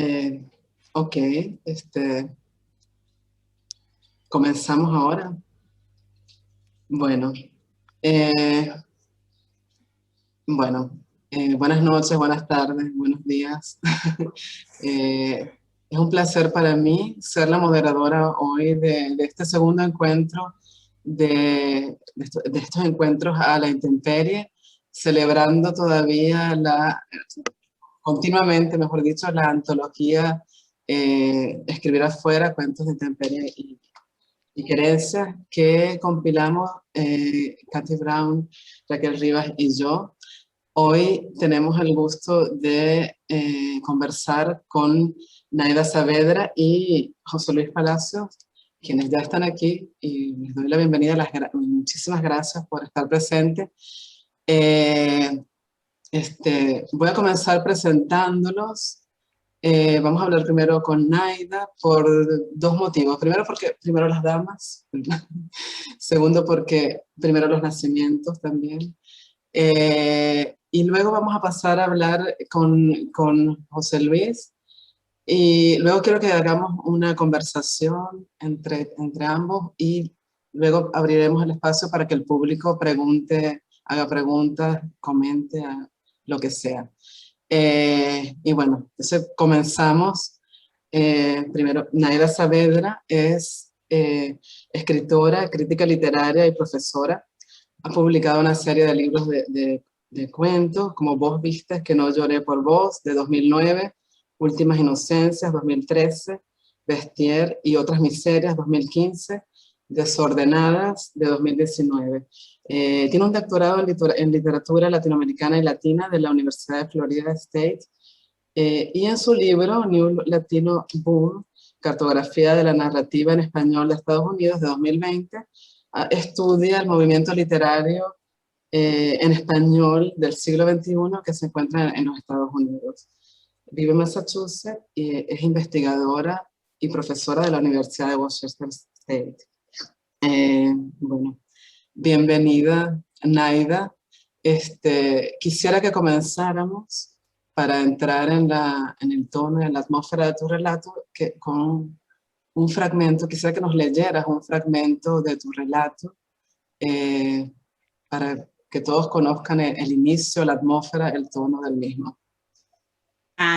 Eh, ok, comenzamos ahora. Bueno, eh, buenas noches, buenas tardes, buenos días. Eh, es un placer para mí ser la moderadora hoy de este segundo encuentro de estos encuentros a la intemperie, celebrando todavía continuamente, mejor dicho, la antología Escribir afuera, cuentos de intemperie y querencias que compilamos Katy Brown, Raquel Rivas y yo. Hoy tenemos el gusto de conversar con Naida Saavedra y José Luis Palacios, quienes ya están aquí, y les doy la bienvenida. Muchísimas gracias por estar presentes. Voy a comenzar presentándolos. Vamos a hablar primero con Naida por dos motivos. Primero, porque primero las damas. Segundo, porque primero los nacimientos también. Y luego vamos a pasar a hablar con José Luis. Y luego quiero que hagamos una conversación entre ambos y luego abriremos el espacio para que el público pregunte, haga preguntas, comente, lo que sea. Y bueno, entonces comenzamos. Primero, Naida Saavedra es escritora, crítica literaria y profesora. Ha publicado una serie de libros de cuentos, como Vos viste que no lloré por vos, de 2009, Últimas inocencias, 2013, Bestier y otras miserias, 2015, Desordenadas, de 2019. Tiene un doctorado en literatura latinoamericana y latina de la Universidad de Florida State, y en su libro New Latino Boom, cartografía de la narrativa en español de Estados Unidos, de 2020, estudia el movimiento literario en español del siglo XXI que se encuentra en los Estados Unidos. Vive en Massachusetts y es investigadora y profesora de la Universidad de Washington State. Bueno, bienvenida, Naida. Quisiera que comenzáramos para entrar en el tono, en la atmósfera de tu relato, con un fragmento. Quisiera que nos leyeras un fragmento de tu relato para que todos conozcan el inicio, la atmósfera, el tono del mismo.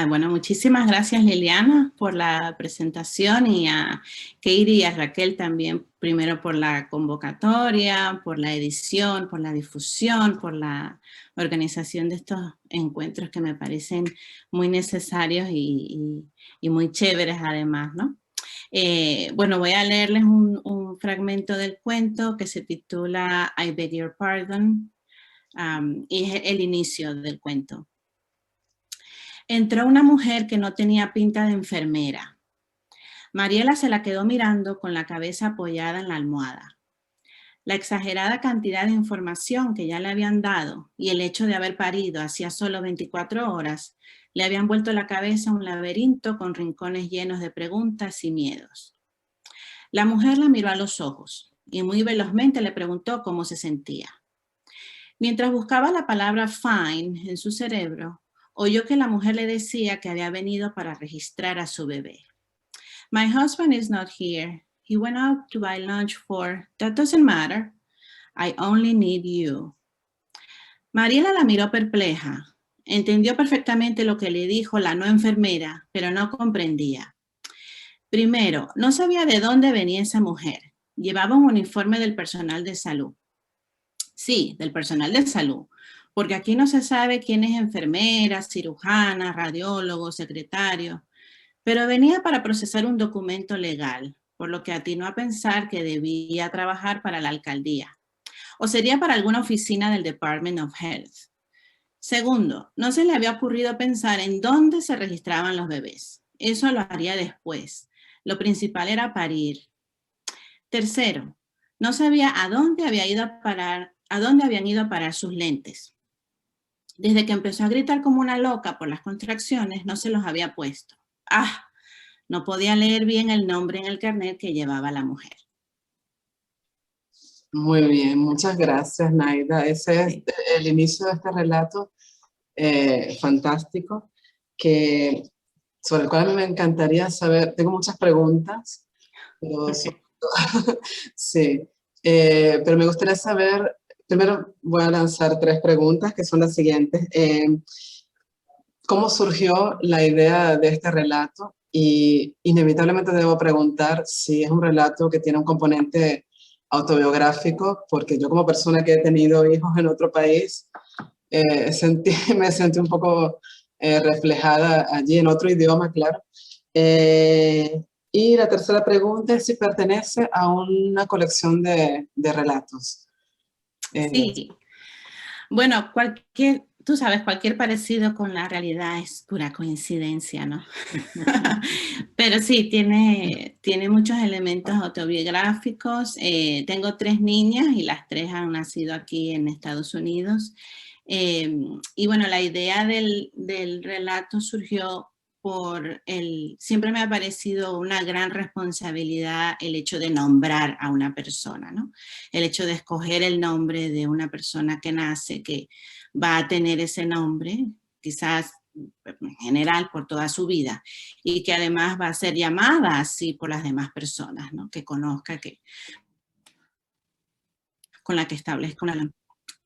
Bueno, muchísimas gracias, Liliana, por la presentación, y a Katie y a Raquel también, primero por la convocatoria, por la edición, por la difusión, por la organización de estos encuentros que me parecen muy necesarios y muy chéveres además, ¿no? Bueno, voy a leerles un fragmento del cuento que se titula I Beg Your Pardon, y es el inicio del cuento. Entró una mujer que no tenía pinta de enfermera. Mariela se la quedó mirando con la cabeza apoyada en la almohada. La exagerada cantidad de información que ya le habían dado y el hecho de haber parido hacía solo 24 horas le habían vuelto la cabeza un laberinto con rincones llenos de preguntas y miedos. La mujer la miró a los ojos y muy velozmente le preguntó cómo se sentía. Mientras buscaba la palabra fine en su cerebro, oyó que la mujer le decía que había venido para registrar a su bebé. My husband is not here. He went out to buy lunch for... That doesn't matter. I only need you. Mariela la miró perpleja. Entendió perfectamente lo que le dijo la no enfermera, pero no comprendía. Primero, no sabía de dónde venía esa mujer. Llevaba un uniforme del personal de salud. Sí, del personal de salud, porque aquí no se sabe quién es enfermera, cirujana, radiólogo, secretario, pero venía para procesar un documento legal, por lo que atinó a pensar que debía trabajar para la alcaldía, o sería para alguna oficina del Department of Health. Segundo, no se le había ocurrido pensar en dónde se registraban los bebés. Eso lo haría después. Lo principal era parir. Tercero, no sabía a dónde habían ido a parar sus lentes. Desde que empezó a gritar como una loca por las contracciones, no se los había puesto. No podía leer bien el nombre en el carnet que llevaba la mujer. Muy bien, muchas gracias, Naida. Ese es el inicio de este relato fantástico que sobre el cual a mí me encantaría saber, tengo muchas preguntas, pero Okay. sí, pero me gustaría saber, primero voy a lanzar tres preguntas que son las siguientes. ¿Cómo surgió la idea de este relato? Y inevitablemente debo preguntar si es un relato que tiene un componente autobiográfico, porque yo como persona que he tenido hijos en otro país, me sentí un poco reflejada allí en otro idioma, claro. Y la tercera pregunta es si pertenece a una colección de relatos. Eh, Sí, bueno, tú sabes, cualquier parecido con la realidad es pura coincidencia, ¿no? Pero sí, tiene muchos elementos autobiográficos. Tengo tres niñas y las tres han nacido aquí en Estados Unidos. Y bueno, la idea del relato surgió siempre me ha parecido una gran responsabilidad el hecho de nombrar a una persona, ¿no? El hecho de escoger el nombre de una persona que nace, que va a tener ese nombre, quizás en general por toda su vida, y que además va a ser llamada así por las demás personas, ¿no? Que conozca, con la que establezca una...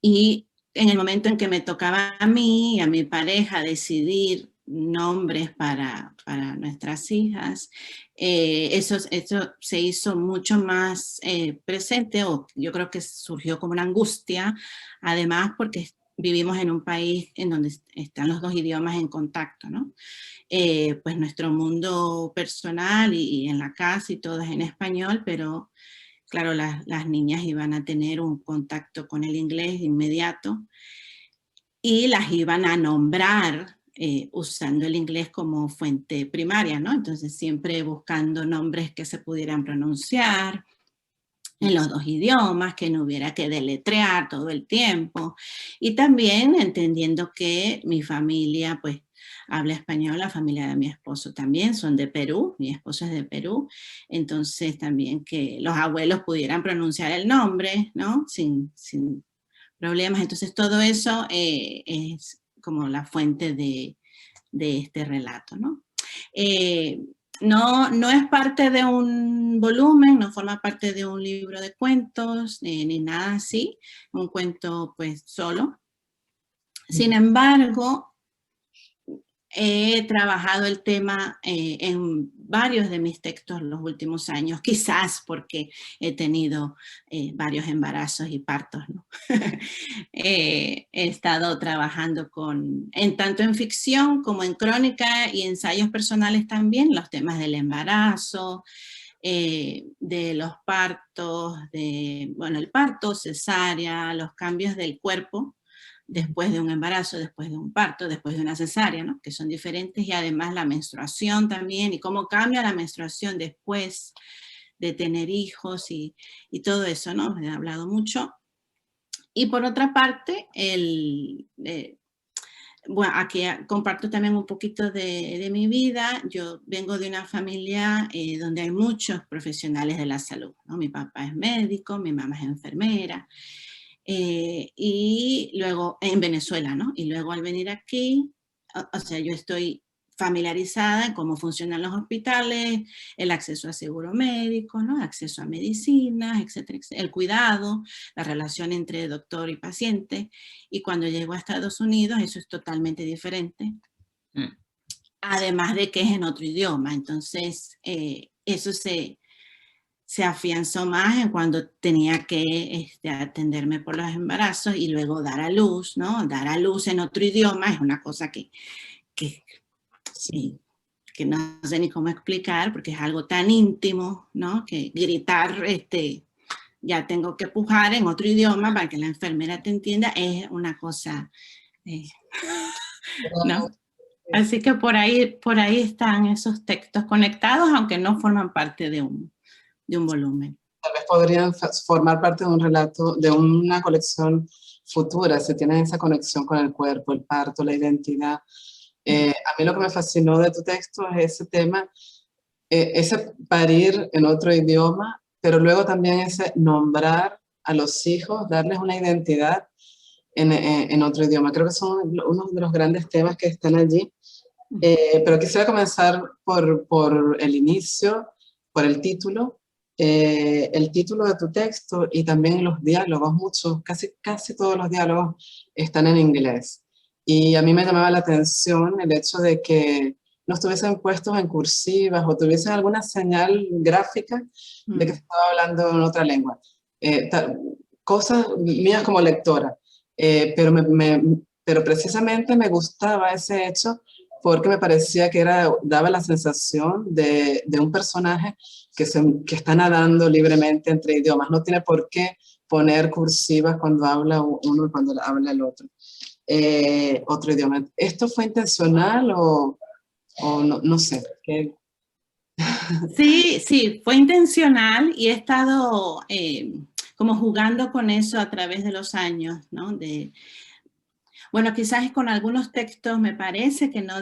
Y en el momento en que me tocaba a mí y a mi pareja decidir nombres para nuestras hijas, eso se hizo mucho más presente, o yo creo que surgió como una angustia, además porque vivimos en un país en donde están los dos idiomas en contacto, ¿no? Pues nuestro mundo personal y en la casa y todo es en español, pero claro, las niñas iban a tener un contacto con el inglés inmediato y las iban a nombrar usando el inglés como fuente primaria, ¿no? Entonces siempre buscando nombres que se pudieran pronunciar en los dos idiomas, que no hubiera que deletrear todo el tiempo. Y también entendiendo que mi familia, pues, habla español, la familia de mi esposo también, son de Perú, mi esposo es de Perú, entonces también que los abuelos pudieran pronunciar el nombre, ¿no? Sin problemas. Entonces todo eso es como la fuente de este relato, ¿no? Eh, no es parte de un volumen, no forma parte de un libro de cuentos, ni nada así, un cuento pues solo. Sin embargo, he trabajado el tema en varios de mis textos en los últimos años, quizás porque he tenido varios embarazos y partos, ¿no? He estado trabajando tanto en ficción como en crónica y ensayos personales también, los temas del embarazo, de los partos, bueno, el parto, cesárea, los cambios del cuerpo, después de un embarazo, después de un parto, después de una cesárea, ¿no? Que son diferentes, y además la menstruación también, y cómo cambia la menstruación después de tener hijos y todo eso, ¿no? He hablado mucho. Y por otra parte, bueno, aquí comparto también un poquito de mi vida. Yo vengo de una familia donde hay muchos profesionales de la salud, ¿no? Mi papá es médico, mi mamá es enfermera, y luego en Venezuela, ¿no? Y luego al venir aquí, o sea, yo estoy familiarizada en cómo funcionan los hospitales, el acceso a seguro médico, ¿no? Acceso a medicinas, etcétera, etcétera, el cuidado, la relación entre doctor y paciente. Y cuando llego a Estados Unidos, eso es totalmente diferente. Además de que es en otro idioma. Entonces, eso se afianzó más en cuando tenía que atenderme por los embarazos y luego dar a luz, ¿no? Dar a luz en otro idioma es una cosa que, que no sé ni cómo explicar porque es algo tan íntimo, ¿no? Que gritar, ya tengo que pujar en otro idioma para que la enfermera te entienda, es una cosa, eh, ¿no? Así que por ahí están esos textos conectados, aunque no forman parte de un volumen. Tal vez podrían formar parte de un relato, de una colección futura, si tienen esa conexión con el cuerpo, el parto, la identidad. A mí lo que me fascinó de tu texto es ese tema, ese parir en otro idioma, pero luego también ese nombrar a los hijos, darles una identidad en otro idioma. Creo que son uno de los grandes temas que están allí. Pero quisiera comenzar por el inicio, por el título. El título de tu texto y también los diálogos, muchos, casi todos los diálogos están en inglés. Y a mí me llamaba la atención el hecho de que no estuviesen puestos en cursivas o tuviesen alguna señal gráfica de que se estaba hablando en otra lengua. Cosas mías como lectora. Pero precisamente me gustaba ese hecho porque me parecía que daba la sensación de un personaje que está nadando libremente entre idiomas. No tiene por qué poner cursivas cuando habla uno y cuando habla el otro. Otro idioma. ¿Esto fue intencional o no, no sé? Sí, sí, fue intencional y he estado como jugando con eso a través de los años, ¿no? Bueno, quizás con algunos textos me parece que no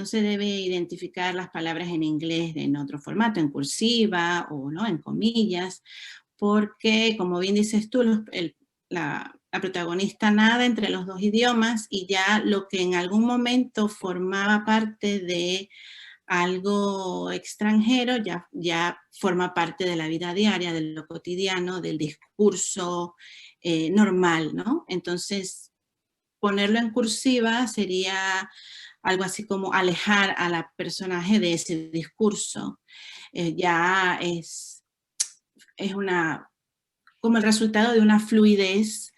se debe identificar las palabras en inglés en otro formato, en cursiva o ¿no? en comillas, porque como bien dices tú, la protagonista nada entre los dos idiomas y ya lo que en algún momento formaba parte de algo extranjero ya forma parte de la vida diaria, de lo cotidiano, del discurso normal, ¿no? Entonces, ponerlo en cursiva sería algo así como alejar a la personaje de ese discurso. Ya es como el resultado de una fluidez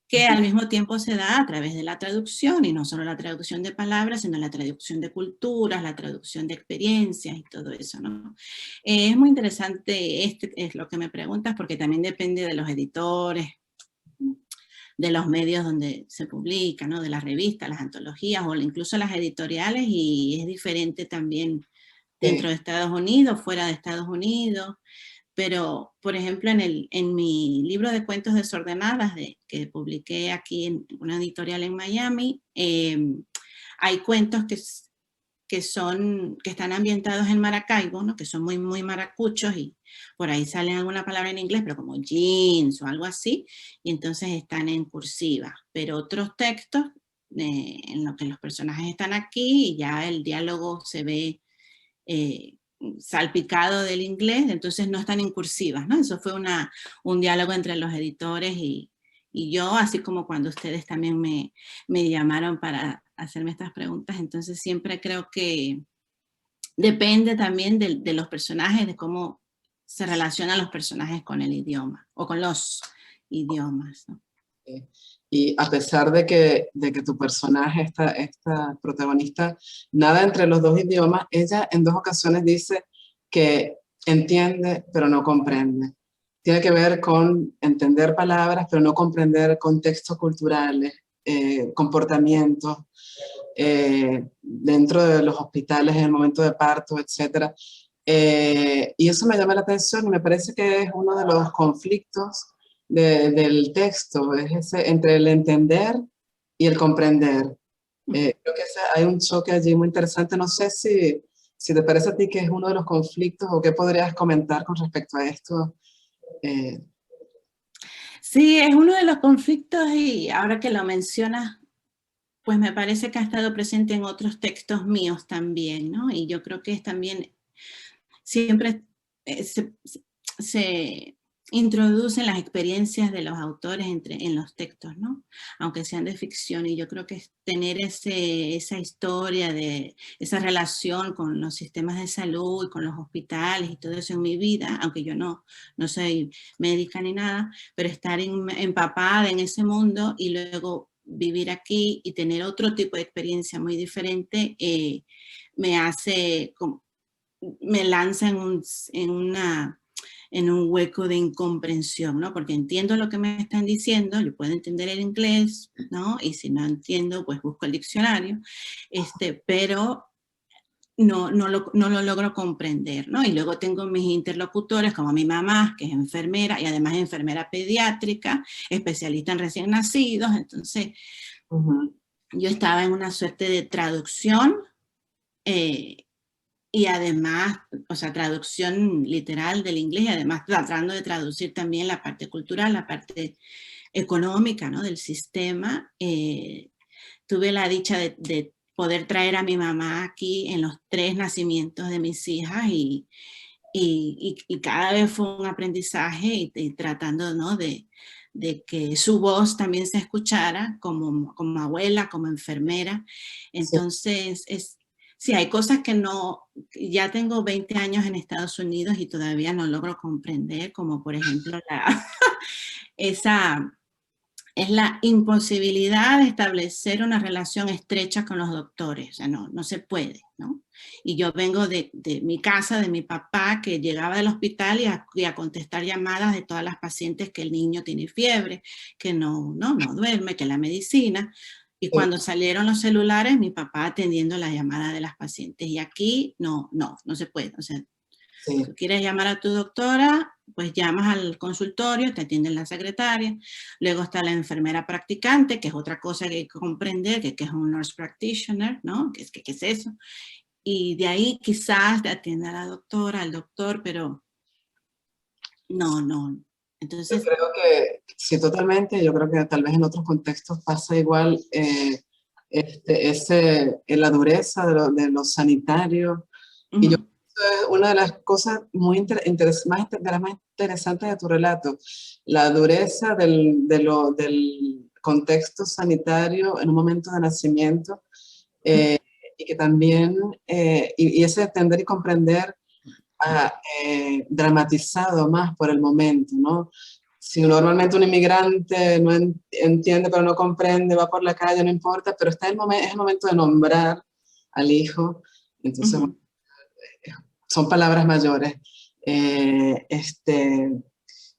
que al mismo tiempo se da a través de la traducción, y no solo la traducción de palabras, sino la traducción de culturas, la traducción de experiencias y todo eso, ¿no? Es muy interesante es lo que me preguntas, porque también depende de los editores, de los medios donde se publica, ¿no? De las revistas, las antologías o incluso las editoriales, y es diferente también dentro de Estados Unidos, fuera de Estados Unidos. Pero, por ejemplo, en mi libro de cuentos desordenadas que publiqué aquí en una editorial en Miami, hay cuentos que están ambientados en Maracaibo, ¿no? Que son muy, muy maracuchos, y por ahí sale alguna palabra en inglés, pero como jeans o algo así, y entonces están en cursiva. Pero otros textos en los que los personajes están aquí y ya el diálogo se ve salpicado del inglés, entonces no están en cursivas, ¿no? Eso fue un diálogo entre los editores y yo, así como cuando ustedes también me llamaron para hacerme estas preguntas. Entonces siempre creo que depende también de los personajes, de cómo se relacionan los personajes con el idioma o con los idiomas, ¿no? Y a pesar de que tu personaje, esta protagonista, nada entre los dos idiomas, ella en dos ocasiones dice que entiende pero no comprende. Tiene que ver con entender palabras pero no comprender contextos culturales, comportamientos dentro de los hospitales en el momento de parto, etc. Y eso me llama la atención y me parece que es uno de los conflictos del texto, es ese entre el entender y el comprender. Creo que hay un choque allí muy interesante. No sé si te parece a ti que es uno de los conflictos o qué podrías comentar con respecto a esto. Sí, es uno de los conflictos, y ahora que lo mencionas, pues me parece que ha estado presente en otros textos míos también, ¿no? Y yo creo que es también, siempre se introducen las experiencias de los autores en los textos, ¿no? Aunque sean de ficción, y yo creo que es tener esa historia de esa relación con los sistemas de salud y con los hospitales y todo eso en mi vida, aunque yo no soy médica ni nada, pero estar empapada en ese mundo y luego vivir aquí y tener otro tipo de experiencia muy diferente, me lanza en un hueco de incomprensión, ¿no? Porque entiendo lo que me están diciendo, yo puedo entender el inglés, ¿no? Y si no entiendo, pues busco el diccionario, pero no lo logro comprender, ¿no? Y luego tengo mis interlocutores, como mi mamá, que es enfermera, y además es enfermera pediátrica, especialista en recién nacidos. Entonces, yo estaba en una suerte de traducción, y además, o sea, traducción literal del inglés, y además tratando de traducir también la parte cultural, la parte económica, ¿no? Del sistema. Tuve la dicha de poder traer a mi mamá aquí en los 3 nacimientos de mis hijas y cada vez fue un aprendizaje y tratando, ¿no? de que su voz también se escuchara como abuela, como enfermera. Sí, Entonces, sí, hay cosas que no, ya tengo 20 años en Estados Unidos y todavía no logro comprender, como por ejemplo esa es la imposibilidad de establecer una relación estrecha con los doctores. O sea, no se puede, ¿no? Y yo vengo de mi casa, de mi papá, que llegaba del hospital y a contestar llamadas de todas las pacientes que el niño tiene fiebre, que no duerme, que la medicina. Y sí, cuando salieron los celulares, mi papá atendiendo la llamada de las pacientes. Y aquí no se puede. O sea, sí. tú quieres llamar a tu doctora, pues llamas al consultorio, te atiende la secretaria, luego está la enfermera practicante, que es otra cosa que hay que comprender, que es un nurse practitioner, ¿no? ¿Qué es eso? Y de ahí quizás te atienda la doctora, al doctor, pero no. Yo Entonces, creo que sí, totalmente. Yo creo que tal vez en otros contextos pasa igual la dureza de lo sanitario. Y yo uh-huh, creo que es una de las cosas de las más interesantes de tu relato, la dureza del contexto sanitario en un momento de nacimiento, y que también, y ese entender y comprender dramatizado más por el momento, ¿no? Si normalmente un inmigrante no entiende pero no comprende, va por la calle, no importa, pero es el momento de nombrar al hijo, entonces bueno, uh-huh. son palabras mayores. Eh, este,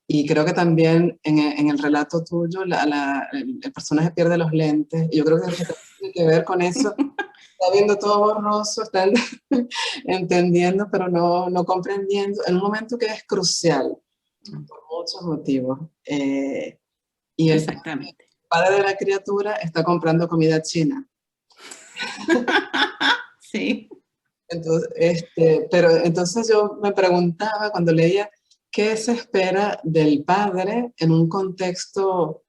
y creo que también en el relato tuyo el personaje pierde los lentes, y yo creo que tiene que ver con eso. Está viendo todo borroso, está entendiendo, pero no comprendiendo, en un momento que es crucial, por muchos motivos. Y el Exactamente. padre de la criatura está comprando comida china. Sí. Entonces, pero entonces yo me preguntaba cuando leía, ¿qué se espera del padre en un contexto?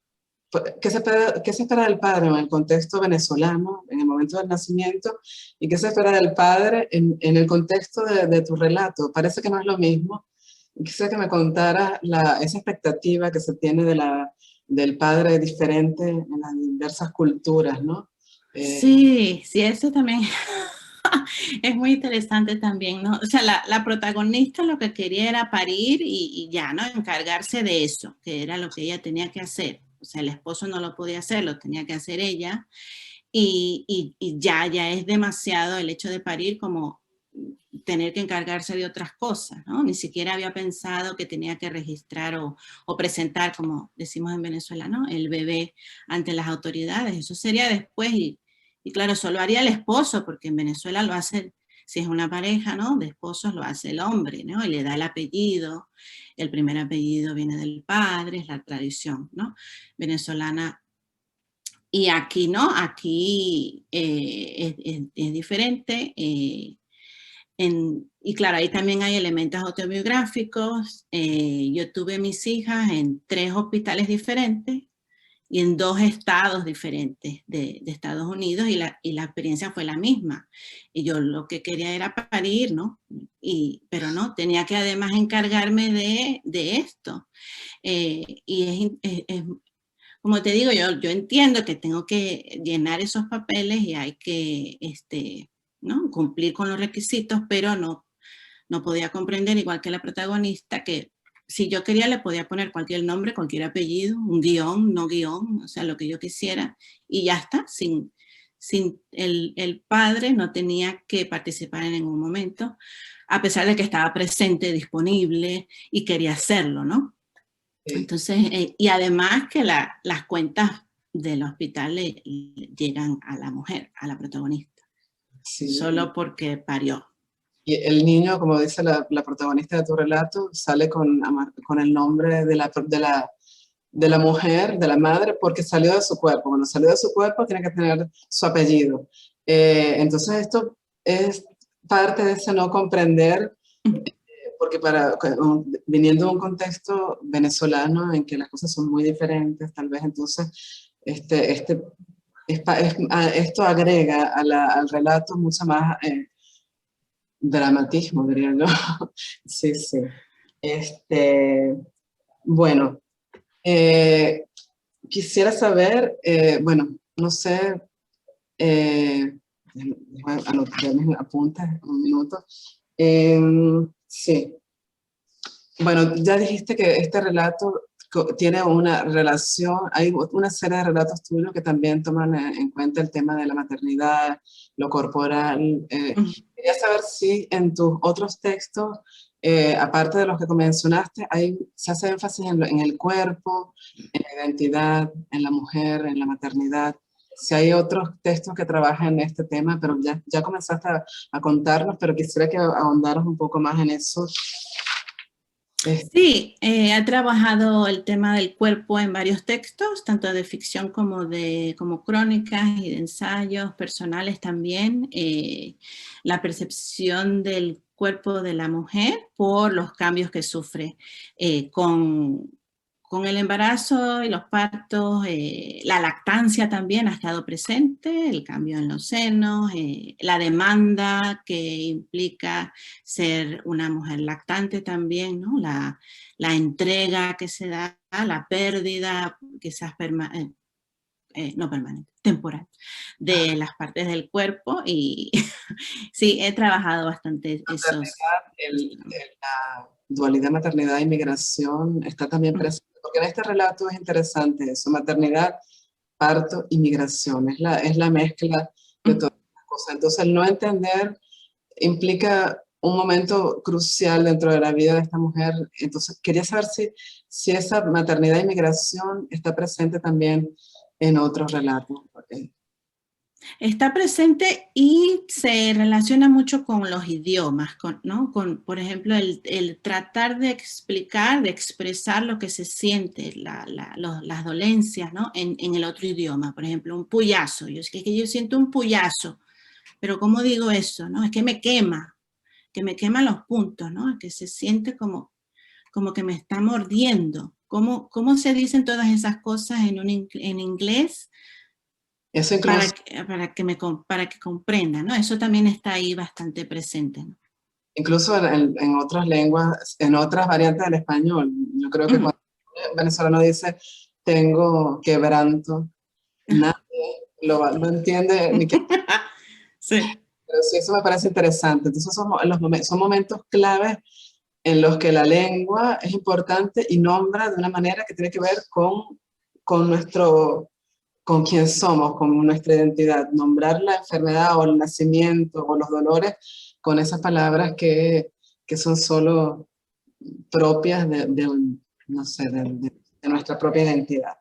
Qué se espera del padre en el contexto venezolano, en el momento del nacimiento? ¿Y qué se espera del padre en el contexto de tu relato? Parece que no es lo mismo. Y quisiera que me contara esa expectativa que se tiene del padre diferente en las diversas culturas, ¿no? Sí, eso también es muy interesante también, ¿no? O sea, la protagonista lo que quería era parir y ya, ¿no? Encargarse de eso, que era lo que ella tenía que hacer. O sea, el esposo no lo podía hacer, lo tenía que hacer ella. Y ya es demasiado el hecho de parir como tener que encargarse de otras cosas, ¿no? Ni siquiera había pensado que tenía que registrar o presentar, como decimos en Venezuela, ¿no? El bebé ante las autoridades. Eso sería después y claro, solo haría el esposo, porque en Venezuela lo hace, si es una pareja, ¿no? De esposos lo hace el hombre, ¿no? Y le da el apellido. El primer apellido viene del padre, es la tradición, ¿no? Venezolana. Y aquí no, aquí es diferente. Y claro, ahí también hay elementos autobiográficos. Yo tuve mis hijas en 3 hospitales diferentes y en 2 estados diferentes de Estados Unidos y la experiencia fue la misma. Y yo lo que quería era parir, ¿no? Pero no, tenía que además encargarme de esto. Como te digo, yo entiendo que tengo que llenar esos papeles y hay que ¿no? cumplir con los requisitos, pero no podía comprender, igual que la protagonista, que si yo quería le podía poner cualquier nombre, cualquier apellido, un guión, no guión, o sea, lo que yo quisiera, y ya está, sin el padre no tenía que participar en ningún momento, a pesar de que estaba presente, disponible y quería hacerlo, ¿no? Sí, Entonces, y además que las cuentas del hospital le llegan a la mujer, a la protagonista, sí. solo porque parió. Y el niño, como dice la protagonista de tu relato, sale con el nombre de la mujer, de la madre, porque salió de su cuerpo. Cuando salió de su cuerpo, tiene que tener su apellido. Entonces, esto es parte de ese no comprender, porque viniendo de un contexto venezolano en que las cosas son muy diferentes, tal vez entonces este esto agrega al relato mucha más dramatismo, diría yo. Sí, sí. Este, bueno, eh, quisiera saber, bueno, no sé, déjame anotar mis apuntes un minuto. Sí, bueno, ya dijiste que este relato tiene una relación, hay una serie de relatos tuyos que también toman en cuenta el tema de la maternidad, lo corporal. Quería saber si en tus otros textos, aparte de los que mencionaste, se hace énfasis en el cuerpo, en la identidad, en la mujer, en la maternidad. Si hay otros textos que trabajan en este tema, pero ya comenzaste a contarnos, pero quisiera que ahondaras un poco más en eso. Sí, he trabajado el tema del cuerpo en varios textos, tanto de ficción como crónicas y de ensayos personales también. La percepción del cuerpo de la mujer por los cambios que sufre con el embarazo y los partos. La lactancia también ha estado presente, el cambio en los senos, la demanda que implica ser una mujer lactante también, ¿no? La entrega que se da, la pérdida quizás no permanente, temporal, de las partes del cuerpo. Y sí, he trabajado bastante esos. La dualidad maternidad e inmigración está también presente, porque en este relato es interesante eso, maternidad, parto y migración, es la mezcla de todas las cosas. Entonces, el no entender implica un momento crucial dentro de la vida de esta mujer. Entonces, quería saber si esa maternidad y migración está presente también en otros relatos. Está presente y se relaciona mucho con los idiomas, ¿no? Por ejemplo, el tratar de explicar, de expresar lo que se siente, las dolencias, ¿no? En el otro idioma. Por ejemplo, un puyazo. Es que yo siento un puyazo, pero ¿cómo digo eso? ¿No? Es que me quema los puntos, ¿no? Que se siente como que me está mordiendo. ¿Cómo se dicen todas esas cosas en inglés? Eso incluso, Para que comprendan, ¿no? Eso también está ahí bastante presente, ¿no? incluso en otras lenguas, en otras variantes del español. Yo creo que cuando un venezolano dice tengo quebranto, nadie lo entiende ni que. Sí. Pero sí, eso me parece interesante. Entonces son momentos claves en los que la lengua es importante y nombra de una manera que tiene que ver con con quién somos, con nuestra identidad. Nombrar la enfermedad o el nacimiento o los dolores con esas palabras que son solo propias no sé, de nuestra propia identidad.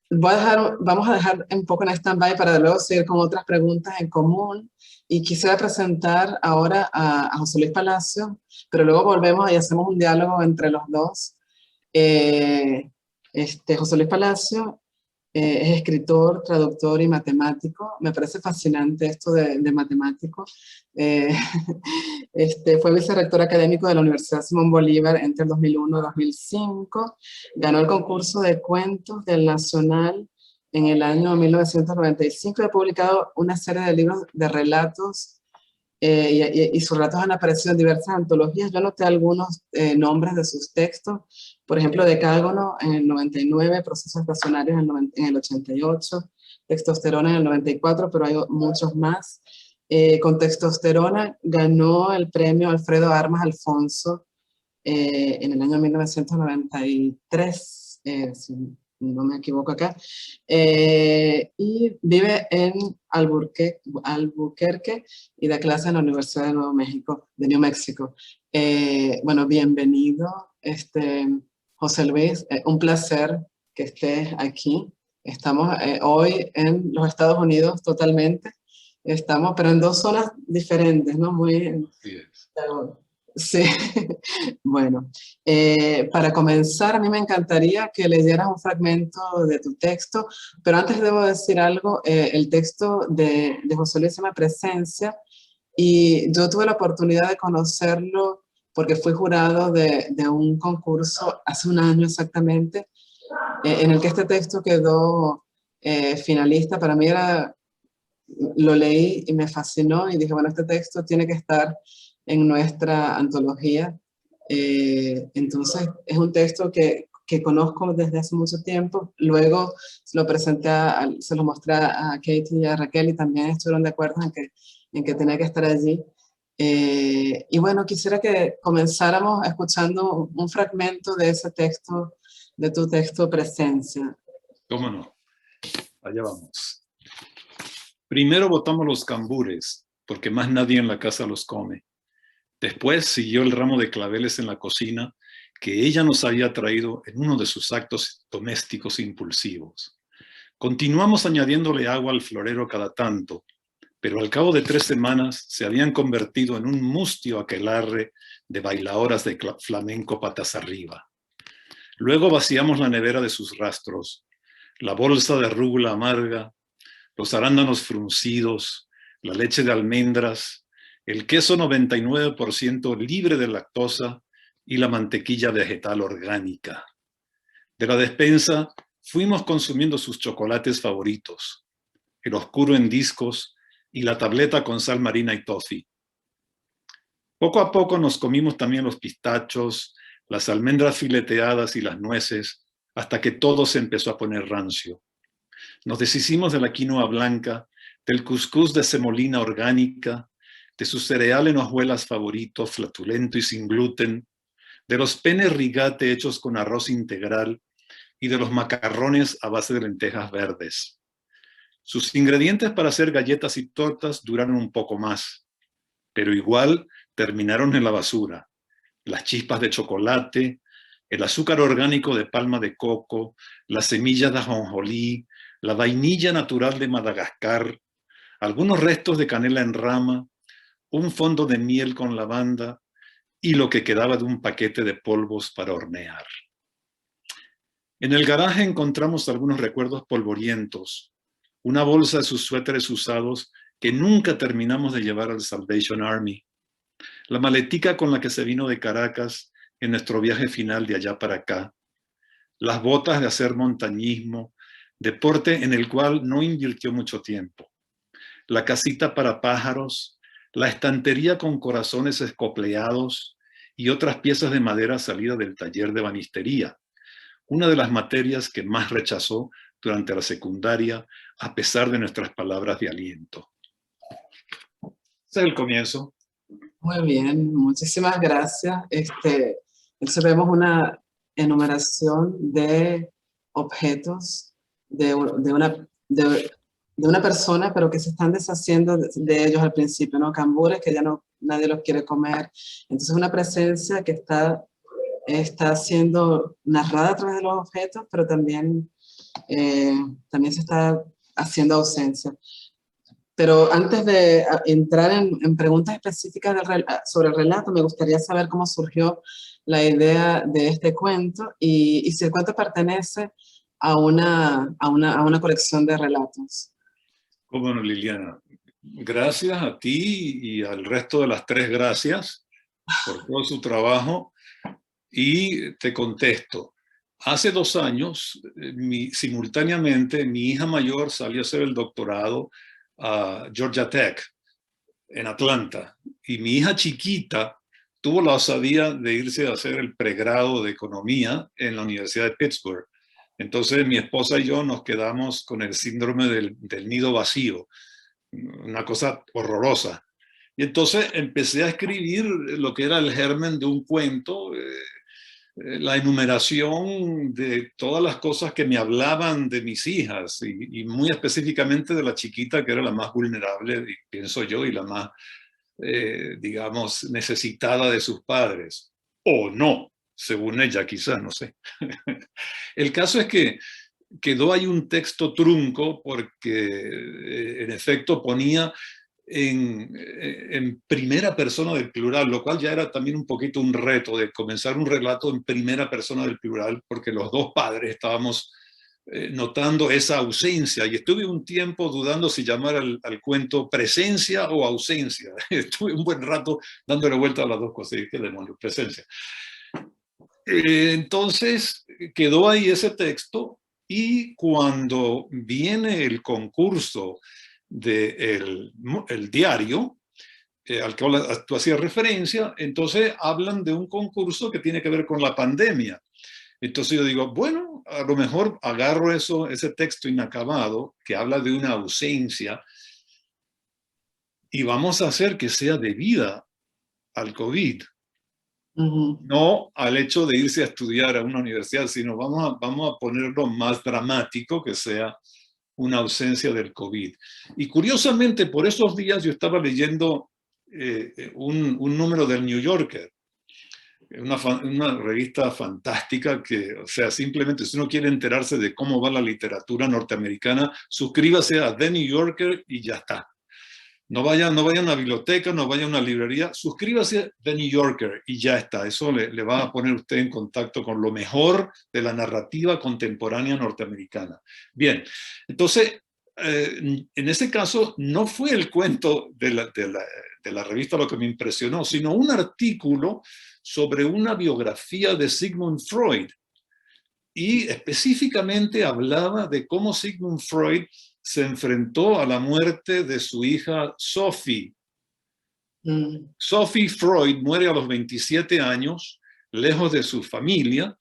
Vamos a dejar un poco en stand-by para luego seguir con otras preguntas en común. Y quisiera presentar ahora a José Luis Palacio, pero luego volvemos y hacemos un diálogo entre los dos. José Luis Palacio es escritor, traductor y matemático. Me parece fascinante esto de matemático. Eh, fue vicerrector académico de la Universidad Simón Bolívar entre el 2001 y 2005. Ganó el concurso de cuentos del Nacional en el año 1995 y ha publicado una serie de libros de relatos y sus relatos han aparecido en diversas antologías. Yo anoté algunos nombres de sus textos, por ejemplo, Decágono en el 99, Procesos Estacionarios en el 88, Textosterona en el 94, pero hay muchos más. Con Textosterona ganó el premio Alfredo Armas Alfonso en el año 1993, si no me equivoco acá, y vive en Albuquerque y da clase en la Universidad de Nuevo México, de New México. Bueno, bienvenido, José Luis, un placer que estés aquí. Estamos hoy en los Estados Unidos totalmente, pero en dos zonas diferentes, ¿no? Muy... Sí, bueno, para comenzar, a mí me encantaría que leyeras un fragmento de tu texto, pero antes debo decir algo, el texto de José Luis se llama Presencia, y yo tuve la oportunidad de conocerlo porque fui jurado de un concurso hace un año exactamente, en el que este texto quedó finalista. Para mí lo leí y me fascinó y dije, bueno, este texto tiene que estar en nuestra antología. Entonces, es un texto que conozco desde hace mucho tiempo. Luego se lo presenté, se lo mostré a Katie y a Raquel y también estuvieron de acuerdo en que tenía que estar allí. Y bueno, quisiera que comenzáramos escuchando un fragmento de ese texto, de tu texto Presencia. ¿Cómo no? Allá vamos. Primero botamos los cambures, porque más nadie en la casa los come. Después siguió el ramo de claveles en la cocina que ella nos había traído en uno de sus actos domésticos impulsivos. Continuamos añadiéndole agua al florero cada tanto, pero al cabo de 3 semanas se habían convertido en un mustio aquelarre de bailadoras de flamenco patas arriba. Luego vaciamos la nevera de sus rastros, la bolsa de rúgula amarga, los arándanos fruncidos, la leche de almendras, el queso 99% libre de lactosa y la mantequilla vegetal orgánica. De la despensa fuimos consumiendo sus chocolates favoritos, el oscuro en discos y la tableta con sal marina y toffee. Poco a poco nos comimos también los pistachos, las almendras fileteadas y las nueces, hasta que todo se empezó a poner rancio. Nos deshicimos de la quinoa blanca, del cuscús de semolina orgánica, de su cereal en hojuelas favorito, flatulento y sin gluten, de los penne rigate hechos con arroz integral y de los macarrones a base de lentejas verdes. Sus ingredientes para hacer galletas y tortas duraron un poco más, pero igual terminaron en la basura. Las chispas de chocolate, el azúcar orgánico de palma de coco, las semillas de ajonjolí, la vainilla natural de Madagascar, algunos restos de canela en rama, un fondo de miel con lavanda y lo que quedaba de un paquete de polvos para hornear. En el garaje encontramos algunos recuerdos polvorientos, una bolsa de sus suéteres usados que nunca terminamos de llevar al Salvation Army, la maletica con la que se vino de Caracas en nuestro viaje final de allá para acá, las botas de hacer montañismo, deporte en el cual no invirtió mucho tiempo, la casita para pájaros, la estantería con corazones escopleados y otras piezas de madera salidas del taller de banistería, una de las materias que más rechazó durante la secundaria a pesar de nuestras palabras de aliento. Ese es el comienzo. Muy bien, muchísimas gracias. Entonces vemos una enumeración de objetos de una persona, pero que se están deshaciendo de ellos al principio, ¿no? Cambures que ya nadie los quiere comer. Entonces una presencia que está siendo narrada a través de los objetos, pero también se está haciendo ausencia. Pero antes de entrar en preguntas específicas sobre el relato, me gustaría saber cómo surgió la idea de este cuento y si el cuento pertenece a una colección de relatos. Bueno, Liliana, gracias a ti y al resto de las 3 gracias por todo su trabajo. Y te contesto. Hace 2 años, simultáneamente, mi hija mayor salió a hacer el doctorado a Georgia Tech, en Atlanta. Y mi hija chiquita tuvo la osadía de irse a hacer el pregrado de economía en la Universidad de Pittsburgh. Entonces mi esposa y yo nos quedamos con el síndrome del nido vacío, una cosa horrorosa. Y entonces empecé a escribir lo que era el germen de un cuento, la enumeración de todas las cosas que me hablaban de mis hijas y muy específicamente de la chiquita que era la más vulnerable, pienso yo, y la más, digamos, necesitada de sus padres. O no, según ella quizás, no sé. El caso es que quedó ahí un texto trunco porque en efecto ponía en primera persona del plural, lo cual ya era también un poquito un reto de comenzar un relato en primera persona del plural, porque los 2 padres estábamos notando esa ausencia, y estuve un tiempo dudando si llamar al cuento presencia o ausencia. Estuve un buen rato dándole vuelta a las 2 cosas, y qué demonios, presencia. Entonces quedó ahí ese texto, Y cuando viene el concurso del el diario, al que tú hacías referencia, entonces hablan de un concurso que tiene que ver con la pandemia. Entonces yo digo, bueno, a lo mejor agarro ese texto inacabado que habla de una ausencia y vamos a hacer que sea debida al COVID. No al hecho de irse a estudiar a una universidad, sino vamos a ponerlo más dramático, que sea una ausencia del COVID. Y curiosamente, por esos días yo estaba leyendo un número del New Yorker, una revista fantástica que, o sea, simplemente si uno quiere enterarse de cómo va la literatura norteamericana, suscríbase a The New Yorker y ya está. No vaya a una biblioteca, no vaya a una librería, suscríbase a The New Yorker y ya está. Eso le va a poner usted en contacto con lo mejor de la narrativa contemporánea norteamericana. Bien, entonces, en ese caso, no fue el cuento de la revista lo que me impresionó, sino un artículo sobre una biografía de Sigmund Freud. Y específicamente hablaba de cómo Sigmund Freud se enfrentó a la muerte de su hija Sophie. Sophie Freud muere a los 27 años, lejos de su familia,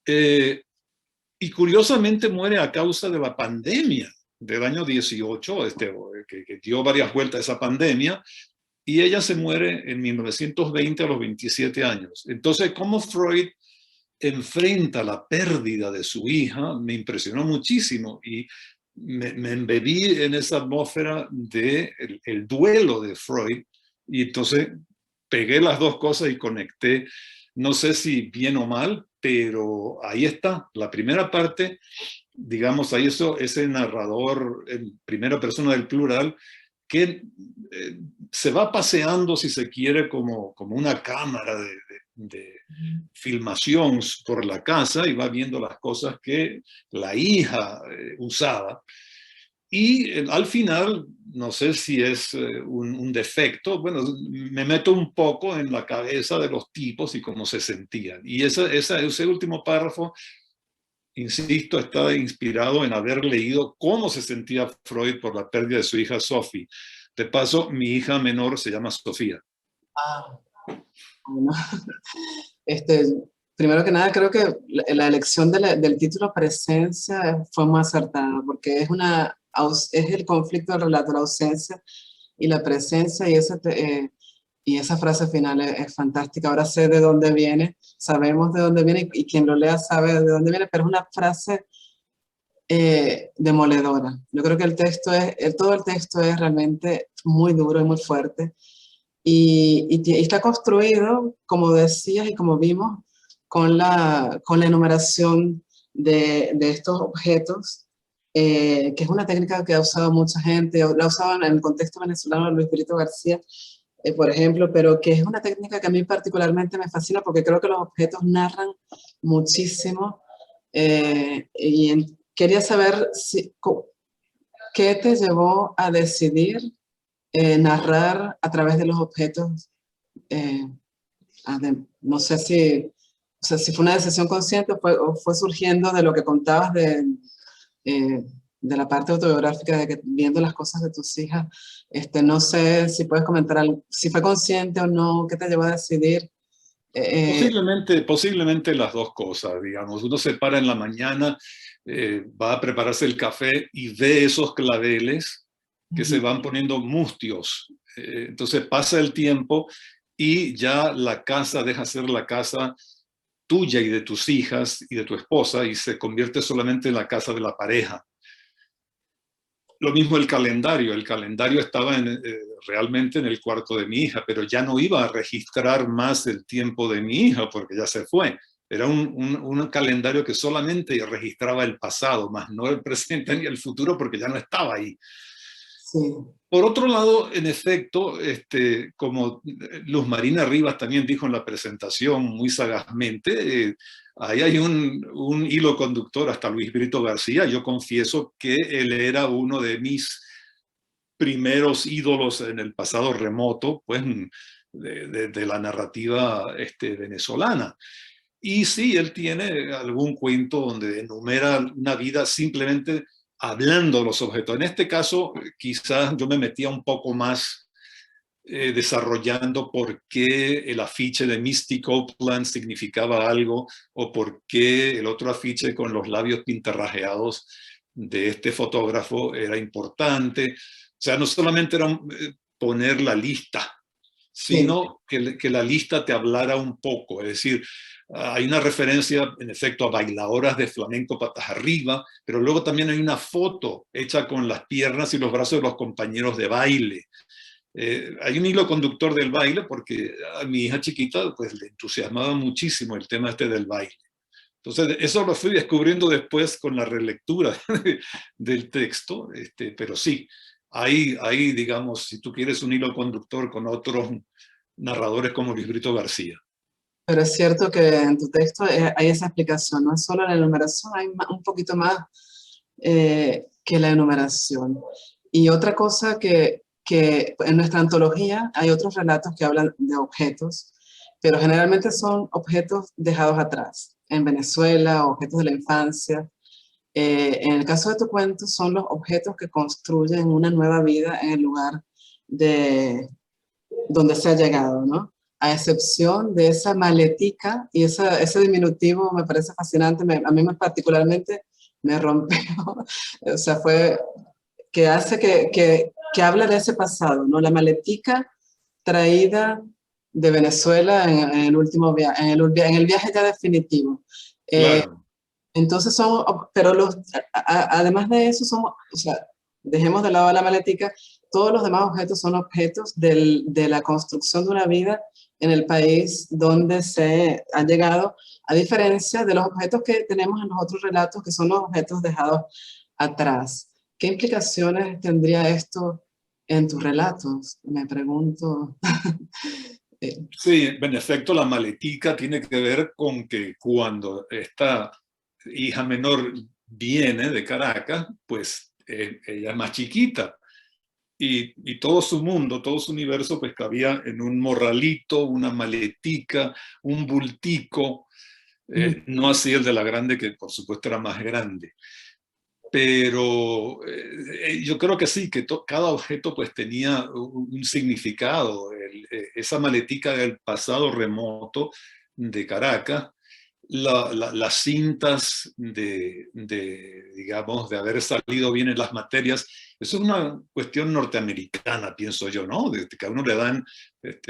y curiosamente muere a causa de la pandemia del año 18, que dio varias vueltas a esa pandemia, y ella se muere en 1920 a los 27 años. Entonces, cómo Freud enfrenta la pérdida de su hija me impresionó muchísimo y me embebí en esa atmósfera del duelo de Freud y entonces pegué las dos cosas y conecté, no sé si bien o mal, pero ahí está, la primera parte, digamos, ahí ese narrador en primera persona del plural que se va paseando, si se quiere, como una cámara de filmación por la casa y va viendo las cosas que la hija usaba. Y al final, no sé si es un defecto, bueno, me meto un poco en la cabeza de los tipos y cómo se sentían. Y ese último párrafo, insisto, está inspirado en haber leído cómo se sentía Freud por la pérdida de su hija Sophie. De paso, mi hija menor se llama Sofía. Bueno, primero que nada, creo que la elección del título Presencia fue muy acertada, porque es el conflicto del relato, la ausencia y la presencia, y esa frase final es fantástica. Ahora sé de dónde viene, sabemos de dónde viene, y quien lo lea sabe de dónde viene, pero es una frase demoledora. Yo creo que todo el texto es realmente muy duro y muy fuerte. Y está construido, como decías y como vimos, con la enumeración de estos objetos, que es una técnica que ha usado mucha gente, la ha usado en el contexto venezolano Luis Brito García, por ejemplo, pero que es una técnica que a mí particularmente me fascina porque creo que los objetos narran muchísimo. Quería saber qué te llevó a decidir narrar a través de los objetos. No sé si fue una decisión consciente o fue surgiendo de lo que contabas de la parte autobiográfica, de que viendo las cosas de tus hijas. No sé si puedes comentar si fue consciente o no, qué te llevó a decidir. Posiblemente las dos cosas, digamos. Uno se para en la mañana, va a prepararse el café y ve esos claveles que se van poniendo mustios. Entonces pasa el tiempo y ya la casa deja de ser la casa tuya y de tus hijas y de tu esposa y se convierte solamente en la casa de la pareja. Lo mismo el calendario estaba realmente en el cuarto de mi hija, pero ya no iba a registrar más el tiempo de mi hija porque ya se fue. Era un calendario que solamente registraba el pasado, más no el presente ni el futuro porque ya no estaba ahí. Sí. Por otro lado, en efecto, como Luz Marina Rivas también dijo en la presentación muy sagazmente, ahí hay un hilo conductor hasta Luis Brito García. Yo confieso que él era uno de mis primeros ídolos en el pasado remoto, pues, de la narrativa venezolana. Y sí, él tiene algún cuento donde enumera una vida simplemente hablando de los objetos. En este caso, quizás yo me metía un poco más desarrollando por qué el afiche de Misty Copeland significaba algo, o por qué el otro afiche con los labios pintarrajeados de este fotógrafo era importante. O sea, no solamente era poner la lista, Sí, sino que la lista te hablara un poco. Es decir, hay una referencia, en efecto, a bailadoras de flamenco patas arriba, pero luego también hay una foto hecha con las piernas y los brazos de los compañeros de baile. Hay un hilo conductor del baile porque a mi hija chiquita pues le entusiasmaba muchísimo el tema este del baile. Entonces eso lo fui descubriendo después con la relectura del texto, pero sí, hay, digamos, si tú quieres un hilo conductor con otros narradores como Luis Brito García. pero es cierto que en tu texto hay esa explicación, no es solo la enumeración, hay un poquito más que la enumeración. Y otra cosa que en nuestra antología hay otros relatos que hablan de objetos, pero generalmente son objetos dejados atrás, en Venezuela, objetos de la infancia. En el caso de tu cuento, son los objetos que construyen una nueva vida en el lugar de donde se ha llegado, ¿no? A excepción de esa maletica y ese diminutivo me parece fascinante, a mí particularmente me rompió, o sea, fue que hace que habla de ese pasado, ¿no? La maletica traída de Venezuela en el último viaje, en el viaje ya definitivo. Claro. Entonces son, pero además de eso son, o sea, dejemos de lado la maletica, todos los demás objetos son objetos de la construcción de una vida en el país donde se ha llegado, a diferencia de los objetos que tenemos en los otros relatos, que son los objetos dejados atrás. ¿Qué implicaciones tendría esto en tus relatos? Me pregunto. Sí, en efecto, la maletica tiene que ver con que cuando esta hija menor viene de Caracas, pues ella es más chiquita. Y todo su mundo, todo su universo, pues cabía en un morralito, una maletica, un bultico, no así el de la grande, que por supuesto era más grande. Pero yo creo que sí, que cada objeto pues tenía un significado. Esa maletica del pasado remoto de Caracas, las cintas digamos, de haber salido bien en las materias, eso es una cuestión norteamericana, pienso yo, ¿no? De que a uno le dan,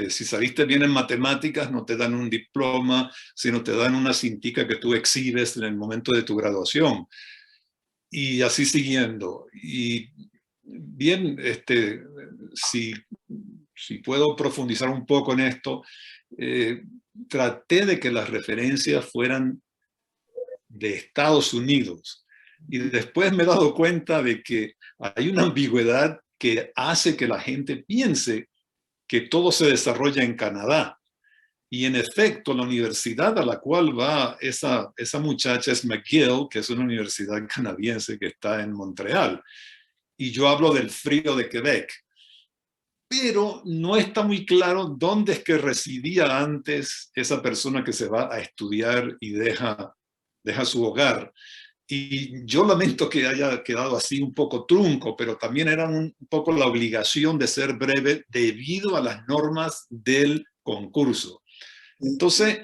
si saliste bien en matemáticas, no te dan un diploma, sino te dan una cintica que tú exhibes en el momento de tu graduación. Y así siguiendo. Y bien, si puedo profundizar un poco en esto, traté de que las referencias fueran de Estados Unidos. Y después me he dado cuenta de que hay una ambigüedad que hace que la gente piense que todo se desarrolla en Canadá. Y en efecto, la universidad a la cual va esa muchacha es McGill, que es una universidad canadiense que está en Montreal. Y yo hablo del frío de Quebec. Pero no está muy claro dónde es que residía antes esa persona que se va a estudiar y deja su hogar. Y yo lamento que haya quedado así un poco trunco, pero también era un poco la obligación de ser breve debido a las normas del concurso. Entonces,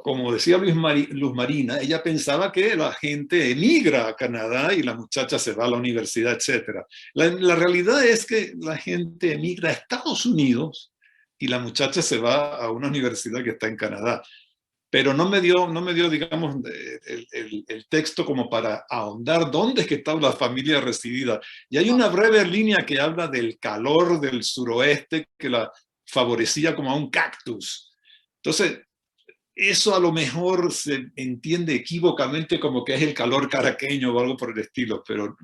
como decía Luz Marina, ella pensaba que la gente emigra a Canadá y la muchacha se va a la universidad, etc. La realidad es que la gente emigra a Estados Unidos y la muchacha se va a una universidad que está en Canadá. Pero no me dio digamos, el texto como para ahondar dónde es que estaba la familia residida. Y hay una breve línea que habla del calor del suroeste que la favorecía como a un cactus. Entonces, eso a lo mejor se entiende equívocamente como que es el calor caraqueño o algo por el estilo, pero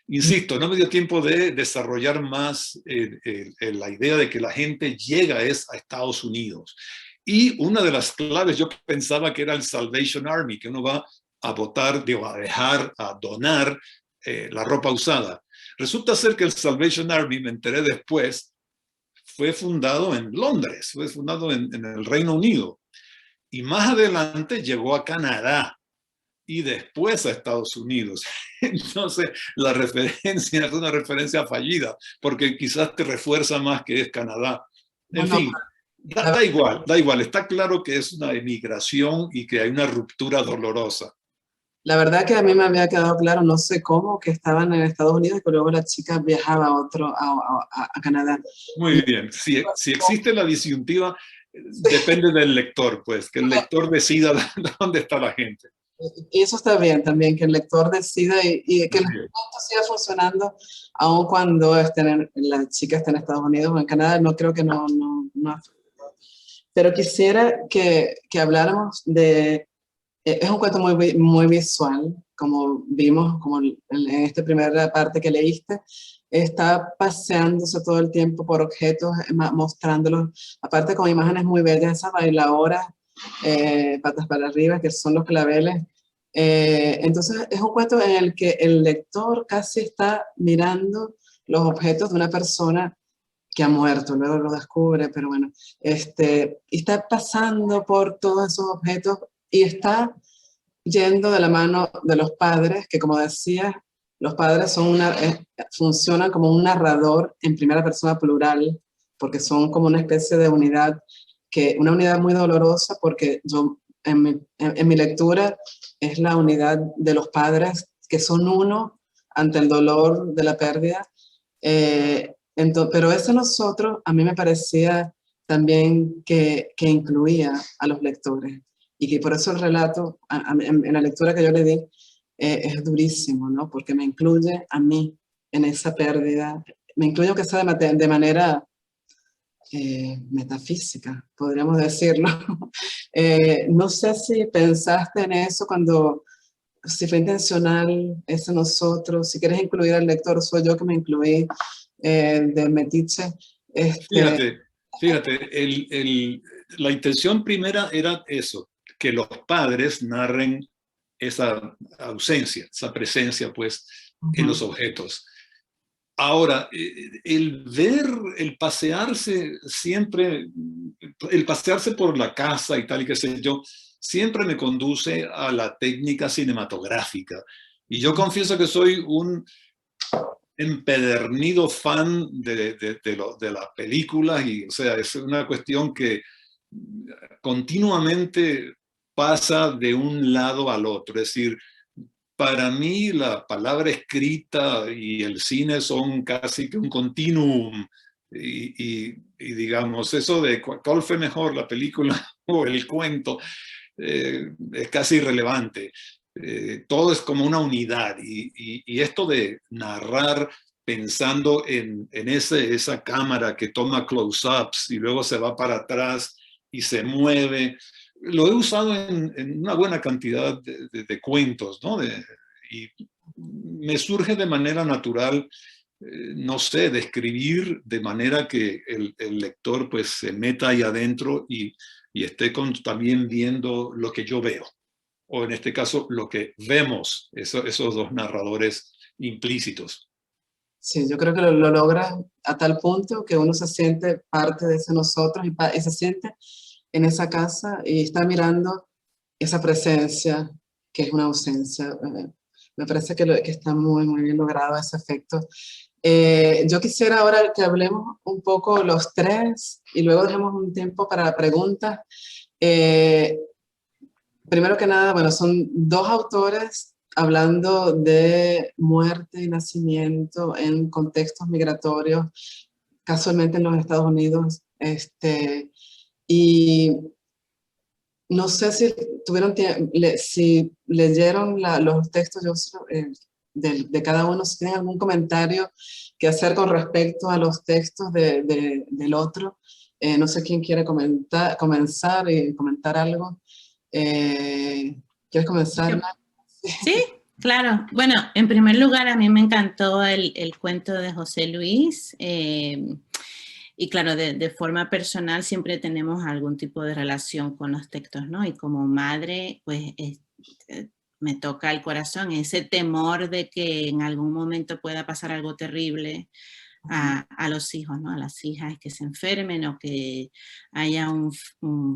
insisto, no me dio tiempo de desarrollar más la idea de que la gente llega a Estados Unidos. Y una de las claves yo pensaba que era el Salvation Army, que uno va a votar, digo, a dejar, a donar la ropa usada. Resulta ser que el Salvation Army, me enteré después, fue fundado en Londres, fue fundado en el Reino Unido. y más adelante llegó a Canadá y después a Estados Unidos. Entonces, la referencia es una referencia fallida, porque quizás te refuerza más que es Canadá. En Bueno, fin, da igual. Está claro que es una emigración y que hay una ruptura dolorosa. la verdad que a mí me había quedado claro, no sé cómo, que estaban en Estados Unidos y que luego la chica viajaba a Canadá. Muy bien. Si existe la disyuntiva, depende del lector, pues, que el lector decida dónde está la gente. Y eso está bien también, que el lector decida y que el Así es. cuento siga funcionando, aun cuando la chica esté en Estados Unidos o en Canadá, no creo que no. Pero quisiera que habláramos de, es un cuento muy visual, como vimos, como en esta primera parte que leíste, está paseándose todo el tiempo por objetos, mostrándolos, aparte con imágenes muy bellas, esas bailadoras, patas para arriba, que son los claveles. Entonces es un cuento en el que el lector casi está mirando los objetos de una persona que ha muerto, luego lo descubre, pero bueno, y está pasando por todos esos objetos y está yendo de la mano de los padres, que como decía, los padres funcionan como un narrador en primera persona plural, porque son como una especie de unidad, una unidad muy dolorosa, porque yo, en mi lectura, es la unidad de los padres, que son uno ante el dolor de la pérdida. Pero ese nosotros, a mí me parecía también que incluía a los lectores y que por eso el relato, en la lectura que yo le di, es durísimo, ¿no? Porque me incluye a mí en esa pérdida, me incluye que sea de manera metafísica, podríamos decirlo. No sé si pensaste en eso si fue intencional ese nosotros, si quieres incluir al lector, soy yo que me incluí de Metiche. Fíjate, la intención primera era eso, que los padres narren esa ausencia, esa presencia, pues, en los objetos. Ahora, el pasearse siempre, el pasearse por la casa y tal y qué sé yo, siempre me conduce a la técnica cinematográfica. Y yo confieso que soy un empedernido fan de las películas y, o sea, es una cuestión que continuamente pasa de un lado al otro. Es decir, para mí la palabra escrita y el cine son casi que un continuum y digamos, eso de cuál fue mejor, la película o el cuento, es casi irrelevante. Todo es como una unidad y esto de narrar pensando en esa cámara que toma close-ups y luego se va para atrás y se mueve, lo he usado en una buena cantidad de cuentos, ¿no? Y me surge de manera natural, no sé, de escribir de manera que el lector pues se meta ahí adentro y esté también viendo lo que yo veo, o en este caso lo que vemos, esos dos narradores implícitos. Sí, yo creo que lo logra a tal punto que uno se siente parte de ese nosotros y se siente en esa casa y está mirando esa presencia que es una ausencia. Me parece que está muy bien logrado ese efecto. Yo quisiera ahora que hablemos un poco los tres y luego dejemos un tiempo para preguntas. Primero que nada, bueno, son dos autores hablando de muerte y nacimiento en contextos migratorios, casualmente en los Estados Unidos. Y no sé si si leyeron los textos de cada uno, si tienen algún comentario que hacer con respecto a los textos del otro. No sé quién quiere comenzar y comentar algo. ¿Quieres comenzar? Sí, claro. Bueno, en primer lugar, a mí me encantó el cuento de José Luis. Y claro, de forma personal siempre tenemos algún tipo de relación con los textos, ¿no? Y como madre, pues me toca el corazón ese temor de que en algún momento pueda pasar algo terrible a los hijos, ¿no? A las hijas que se enfermen o que haya un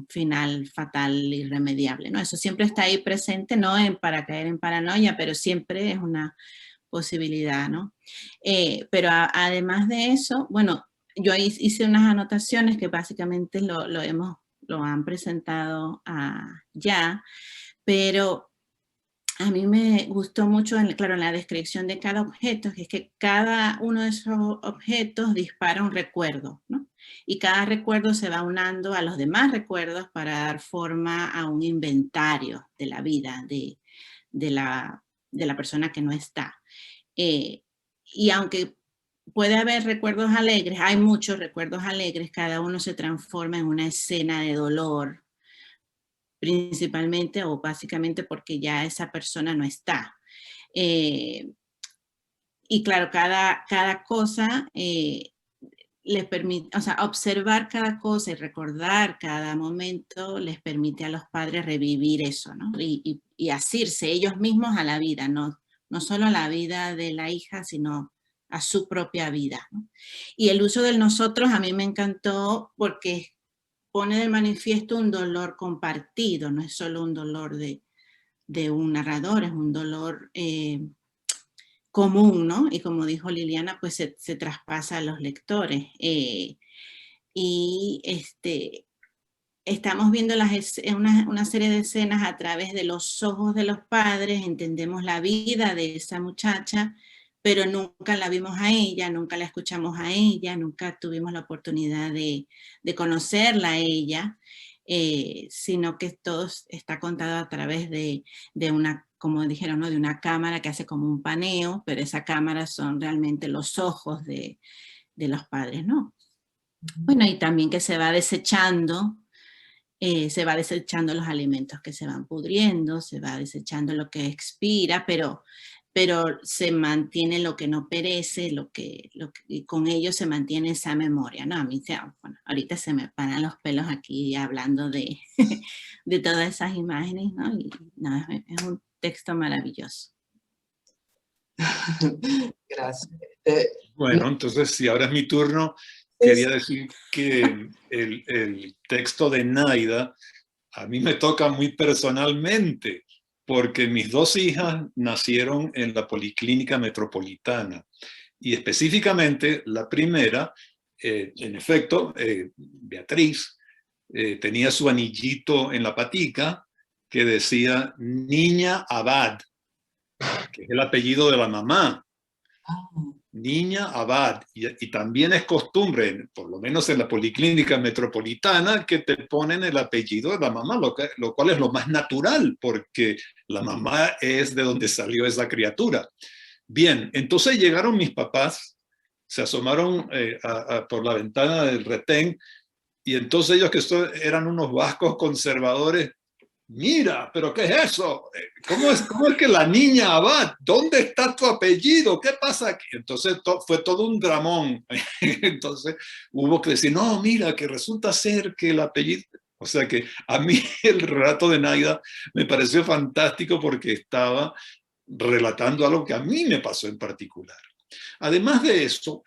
final fatal, irremediable, ¿no? Eso siempre está ahí presente, no para caer en paranoia, pero siempre es una posibilidad, ¿no? Pero además de eso, bueno, yo hice unas anotaciones que básicamente lo han presentado ya, pero a mí me gustó mucho, claro, en la descripción de cada objeto, que es que cada uno de esos objetos dispara un recuerdo, ¿no? Y cada recuerdo se va unando a los demás recuerdos para dar forma a un inventario de la vida de la persona que no está. Y aunque puede haber recuerdos alegres, hay muchos recuerdos alegres, cada uno se transforma en una escena de dolor, principalmente o básicamente porque ya esa persona no está. Y claro, cada cosa les permite, o sea, observar cada cosa y recordar cada momento les permite a los padres revivir eso, ¿no? Y asirse ellos mismos a la vida, no solo a la vida de la hija, sino a su propia vida, ¿no? Y el uso del nosotros a mí me encantó porque pone de manifiesto un dolor compartido, no es solo un dolor de un narrador, es un dolor común, ¿no? Y como dijo Liliana, pues se traspasa a los lectores. Estamos viendo una serie de escenas a través de los ojos de los padres, entendemos la vida de esa muchacha, pero nunca la vimos a ella, nunca la escuchamos a ella, nunca tuvimos la oportunidad de conocerla a ella, sino que todo está contado a través de una, como dijeron, ¿no? De una cámara que hace como un paneo, pero esa cámara son realmente los ojos de los padres, ¿no? Bueno, y también que se va desechando los alimentos que se van pudriendo, se va desechando lo que expira, pero se mantiene lo que no perece, y con ello se mantiene esa memoria, ¿no? A mí, bueno, ahorita se me paran los pelos aquí hablando de, de todas esas imágenes, ¿no? Y nada, es un texto maravilloso. Gracias. Bueno, entonces, si ahora es mi turno, quería decir que el texto de Naida a mí me toca muy personalmente, porque mis dos hijas nacieron en la Policlínica Metropolitana. Y específicamente la primera, en efecto, Beatriz, tenía su anillito en la patica que decía Niña Abad, que es el apellido de la mamá. Niña Abad, y también es costumbre, por lo menos en la Policlínica Metropolitana, que te ponen el apellido de la mamá, lo cual es lo más natural, porque la mamá es de donde salió esa criatura. Bien, entonces llegaron mis papás, se asomaron por la ventana del retén, y entonces ellos, que eran unos vascos conservadores, mira, pero ¿qué es eso? ¿Cómo es que la niña Abad? ¿Dónde está tu apellido? ¿Qué pasa aquí? Entonces fue todo un dramón. Entonces hubo que decir, no, mira, que resulta ser que el apellido... O sea que a mí el relato de Naida me pareció fantástico porque estaba relatando algo que a mí me pasó en particular. Además de eso,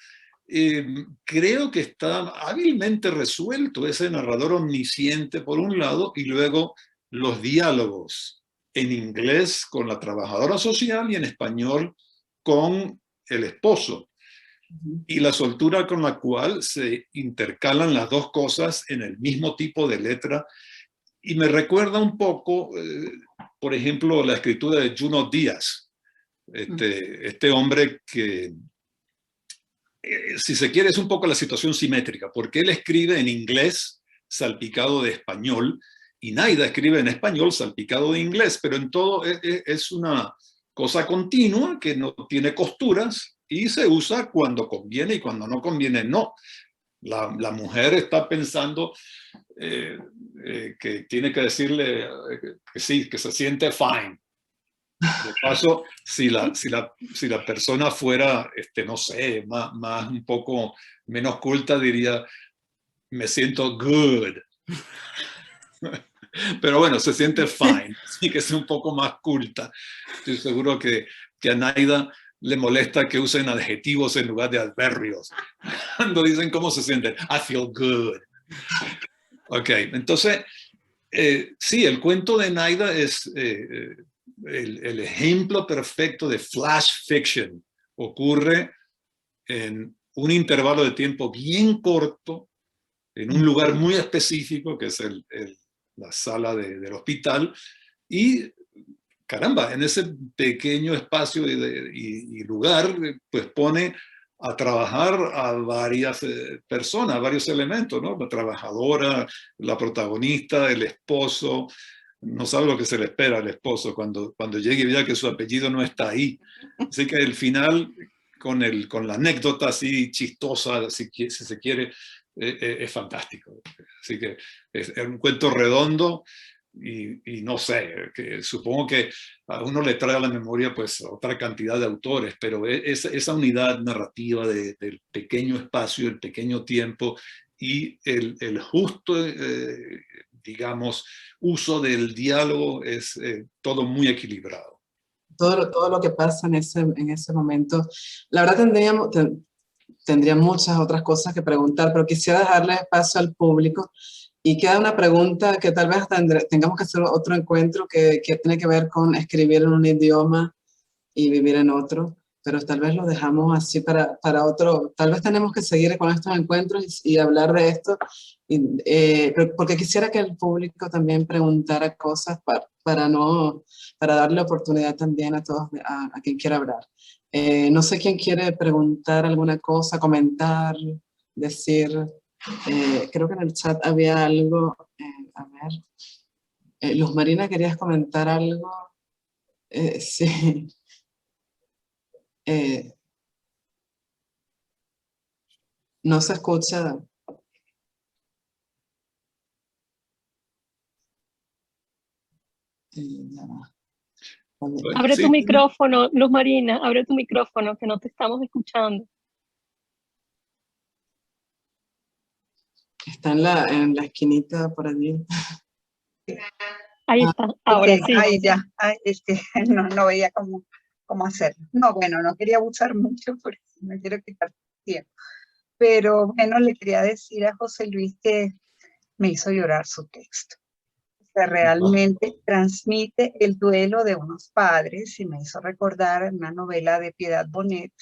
creo que está hábilmente resuelto ese narrador omnisciente por un lado y luego los diálogos en inglés con la trabajadora social y en español con el esposo. Y la soltura con la cual se intercalan las dos cosas en el mismo tipo de letra. Y me recuerda un poco, por ejemplo, la escritura de Junot Díaz, este hombre que, si se quiere, es un poco la situación simétrica, porque él escribe en inglés salpicado de español, y Naida escribe en español salpicado de inglés, pero en todo es una cosa continua que no tiene costuras y se usa cuando conviene y cuando no conviene no. La mujer está pensando que tiene que decirle que sí, que se siente fine. De paso, si la persona fuera, no sé, más un poco menos culta, diría, me siento good. Pero bueno, se siente fine, así que es un poco más culta. Estoy seguro que a Naida le molesta que usen adjetivos en lugar de adverbios. Cuando dicen cómo se sienten, I feel good. Ok, entonces, sí, el cuento de Naida es el ejemplo perfecto de flash fiction. Ocurre en un intervalo de tiempo bien corto, en un lugar muy específico, que es la sala del hospital, y caramba, en ese pequeño espacio y lugar, pues pone a trabajar a varias personas, varios elementos, ¿no? La trabajadora, la protagonista, el esposo. No sabe lo que se le espera al esposo cuando llegue y vea que su apellido no está ahí. Así que el final, con la anécdota así chistosa, si se quiere, es fantástico. Así que es un cuento redondo. Y no sé, supongo que a uno le trae a la memoria pues otra cantidad de autores, pero esa unidad narrativa del pequeño espacio, el pequeño tiempo y el justo, digamos, uso del diálogo es todo muy equilibrado. Todo lo que pasa en ese momento. La verdad tendría muchas otras cosas que preguntar, pero quisiera dejarle espacio al público. Y queda una pregunta que tal vez tengamos que hacer otro encuentro que tiene que ver con escribir en un idioma y vivir en otro, pero tal vez lo dejamos así para otro. Tal vez tenemos que seguir con estos encuentros y hablar de esto, porque quisiera que el público también preguntara cosas para darle oportunidad también a todos, a quien quiera hablar. No sé quién quiere preguntar alguna cosa, comentar, decir. Creo que en el chat había algo. A ver. Luz Marina, ¿querías comentar algo? Sí. No se escucha. Ya va. Abre tu Sí. micrófono, Luz Marina, abre tu micrófono, que no te estamos escuchando. Está en la esquinita por allí. Ahí está, ahora sí. Ahí ya, no veía cómo hacerlo. No, bueno, no quería abusar mucho porque no quiero quitar tiempo. Pero bueno, le quería decir a José Luis que me hizo llorar su texto. O sea, realmente transmite el duelo de unos padres y me hizo recordar una novela de Piedad Bonet,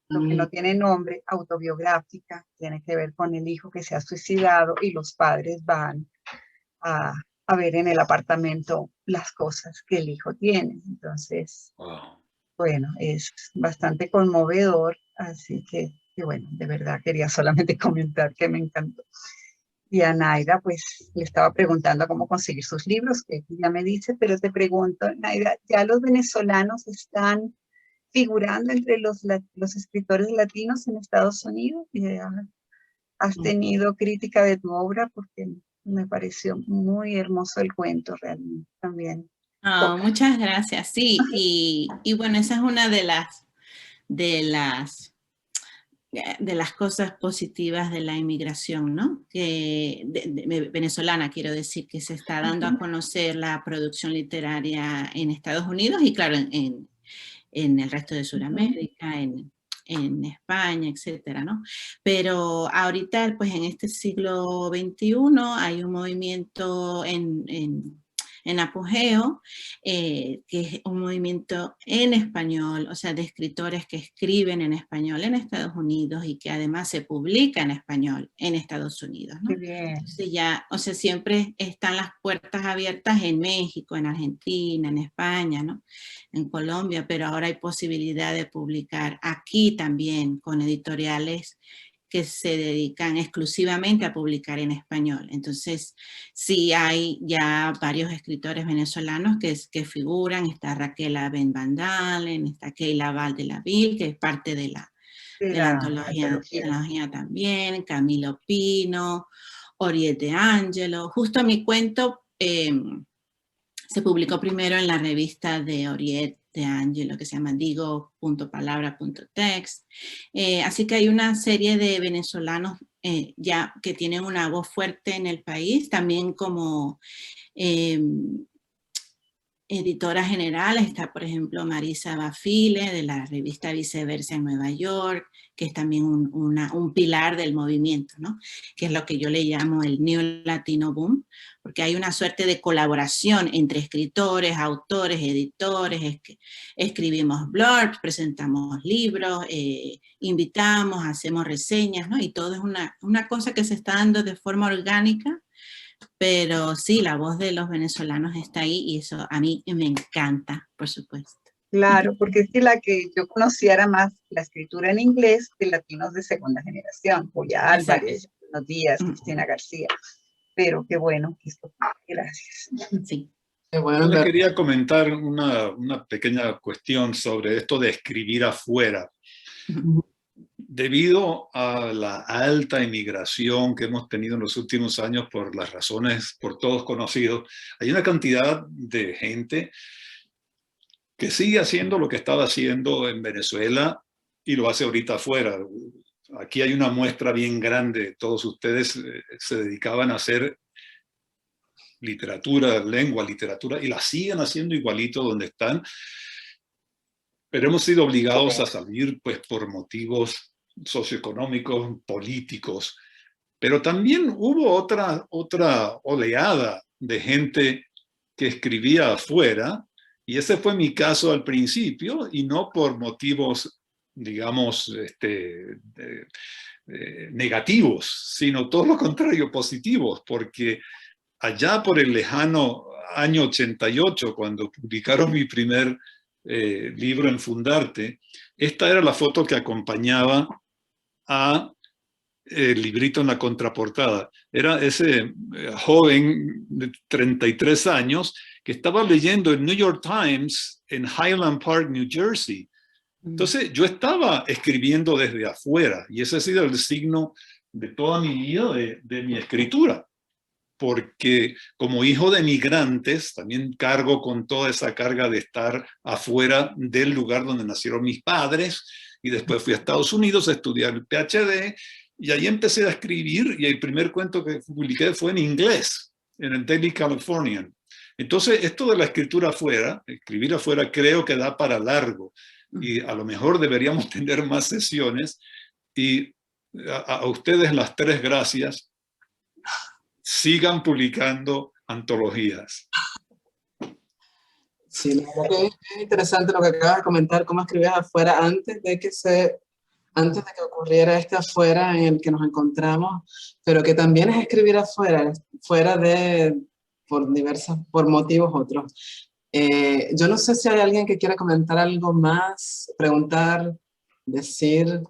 lo que no tiene nombre, autobiográfica, tiene que ver con el hijo que se ha suicidado y los padres van a ver en el apartamento las cosas que el hijo tiene. Entonces, bueno, es bastante conmovedor, así que bueno, de verdad quería solamente comentar que me encantó. Y a Naida, pues, le estaba preguntando cómo conseguir sus libros, que ya me dice, pero te pregunto, Naida, ¿ya los venezolanos están figurando entre los escritores latinos en Estados Unidos? ¿Has tenido crítica de tu obra? Porque me pareció muy hermoso el cuento realmente también. Oh, muchas gracias, sí, y bueno, esa es una de las cosas positivas de la inmigración, ¿no? Venezolana, quiero decir, que se está dando a conocer la producción literaria en Estados Unidos y claro, en el resto de Sudamérica, en España, etcétera, ¿no? Pero ahorita, pues en este siglo XXI hay un movimiento en apogeo, que es un movimiento en español, o sea, de escritores que escriben en español en Estados Unidos y que además se publica en español en Estados Unidos, ¿no? Qué bien. Entonces ya, o sea, siempre están las puertas abiertas en México, en Argentina, en España, ¿no? En Colombia, pero ahora hay posibilidad de publicar aquí también con editoriales que se dedican exclusivamente a publicar en español. Entonces, sí hay ya varios escritores venezolanos que figuran. Está Raquel Ben Van está Keila Valdelaville, que es parte de la antología también, Camilo Pino, Oriete Angelo. Justo mi cuento se publicó primero en la revista de Oriete de Angelo, que se llama digo.palabra.text. Así que hay una serie de venezolanos ya que tienen una voz fuerte en el país, también como editoras generales, está por ejemplo Marisa Bafile de la revista Viceversa en Nueva York, que es también un pilar del movimiento, ¿no? Que es lo que yo le llamo el New Latino Boom, porque hay una suerte de colaboración entre escritores, autores, editores, escribimos blogs, presentamos libros, invitamos, hacemos reseñas, ¿no? Y todo es una cosa que se está dando de forma orgánica. Pero sí, la voz de los venezolanos está ahí y eso a mí me encanta, por supuesto. Claro, porque es que la que yo conocía era más la escritura en inglés de latinos de segunda generación, Julia Álvarez, Buenos Días, Cristina García, pero qué bueno que esto, gracias. Sí. Qué bueno, Yo le quería comentar una pequeña cuestión sobre esto de escribir afuera. Debido a la alta inmigración que hemos tenido en los últimos años por las razones por todos conocidos, hay una cantidad de gente que sigue haciendo lo que estaba haciendo en Venezuela y lo hace ahorita afuera. Aquí hay una muestra bien grande. Todos ustedes se dedicaban a hacer literatura, lengua, literatura, y la siguen haciendo igualito donde están. Pero hemos sido obligados a salir pues, por motivos socioeconómicos, políticos. Pero también hubo otra oleada de gente que escribía afuera, y ese fue mi caso al principio, y no por motivos, digamos, negativos, sino todo lo contrario, positivos, porque allá por el lejano año 88, cuando publicaron mi primer libro en Fundarte, esta era la foto que acompañaba a el librito en la contraportada. Era ese joven de 33 años que estaba leyendo el New York Times en Highland Park, New Jersey. Entonces yo estaba escribiendo desde afuera y ese ha sido el signo de toda mi vida de mi escritura. Porque como hijo de migrantes también cargo con toda esa carga de estar afuera del lugar donde nacieron mis padres, y después fui a Estados Unidos a estudiar el PhD y ahí empecé a escribir, y el primer cuento que publiqué fue en inglés, en el Daily Californian. Entonces esto de la escritura afuera, escribir afuera, creo que da para largo y a lo mejor deberíamos tener más sesiones, y a ustedes las 3 gracias. Sigan publicando antologías. Sí, la verdad que es interesante lo que acabas de comentar, cómo escribías afuera antes de que ocurriera este afuera en el que nos encontramos, pero que también es escribir afuera, por motivos otros. Yo no sé si hay alguien que quiera comentar algo más, preguntar, decir,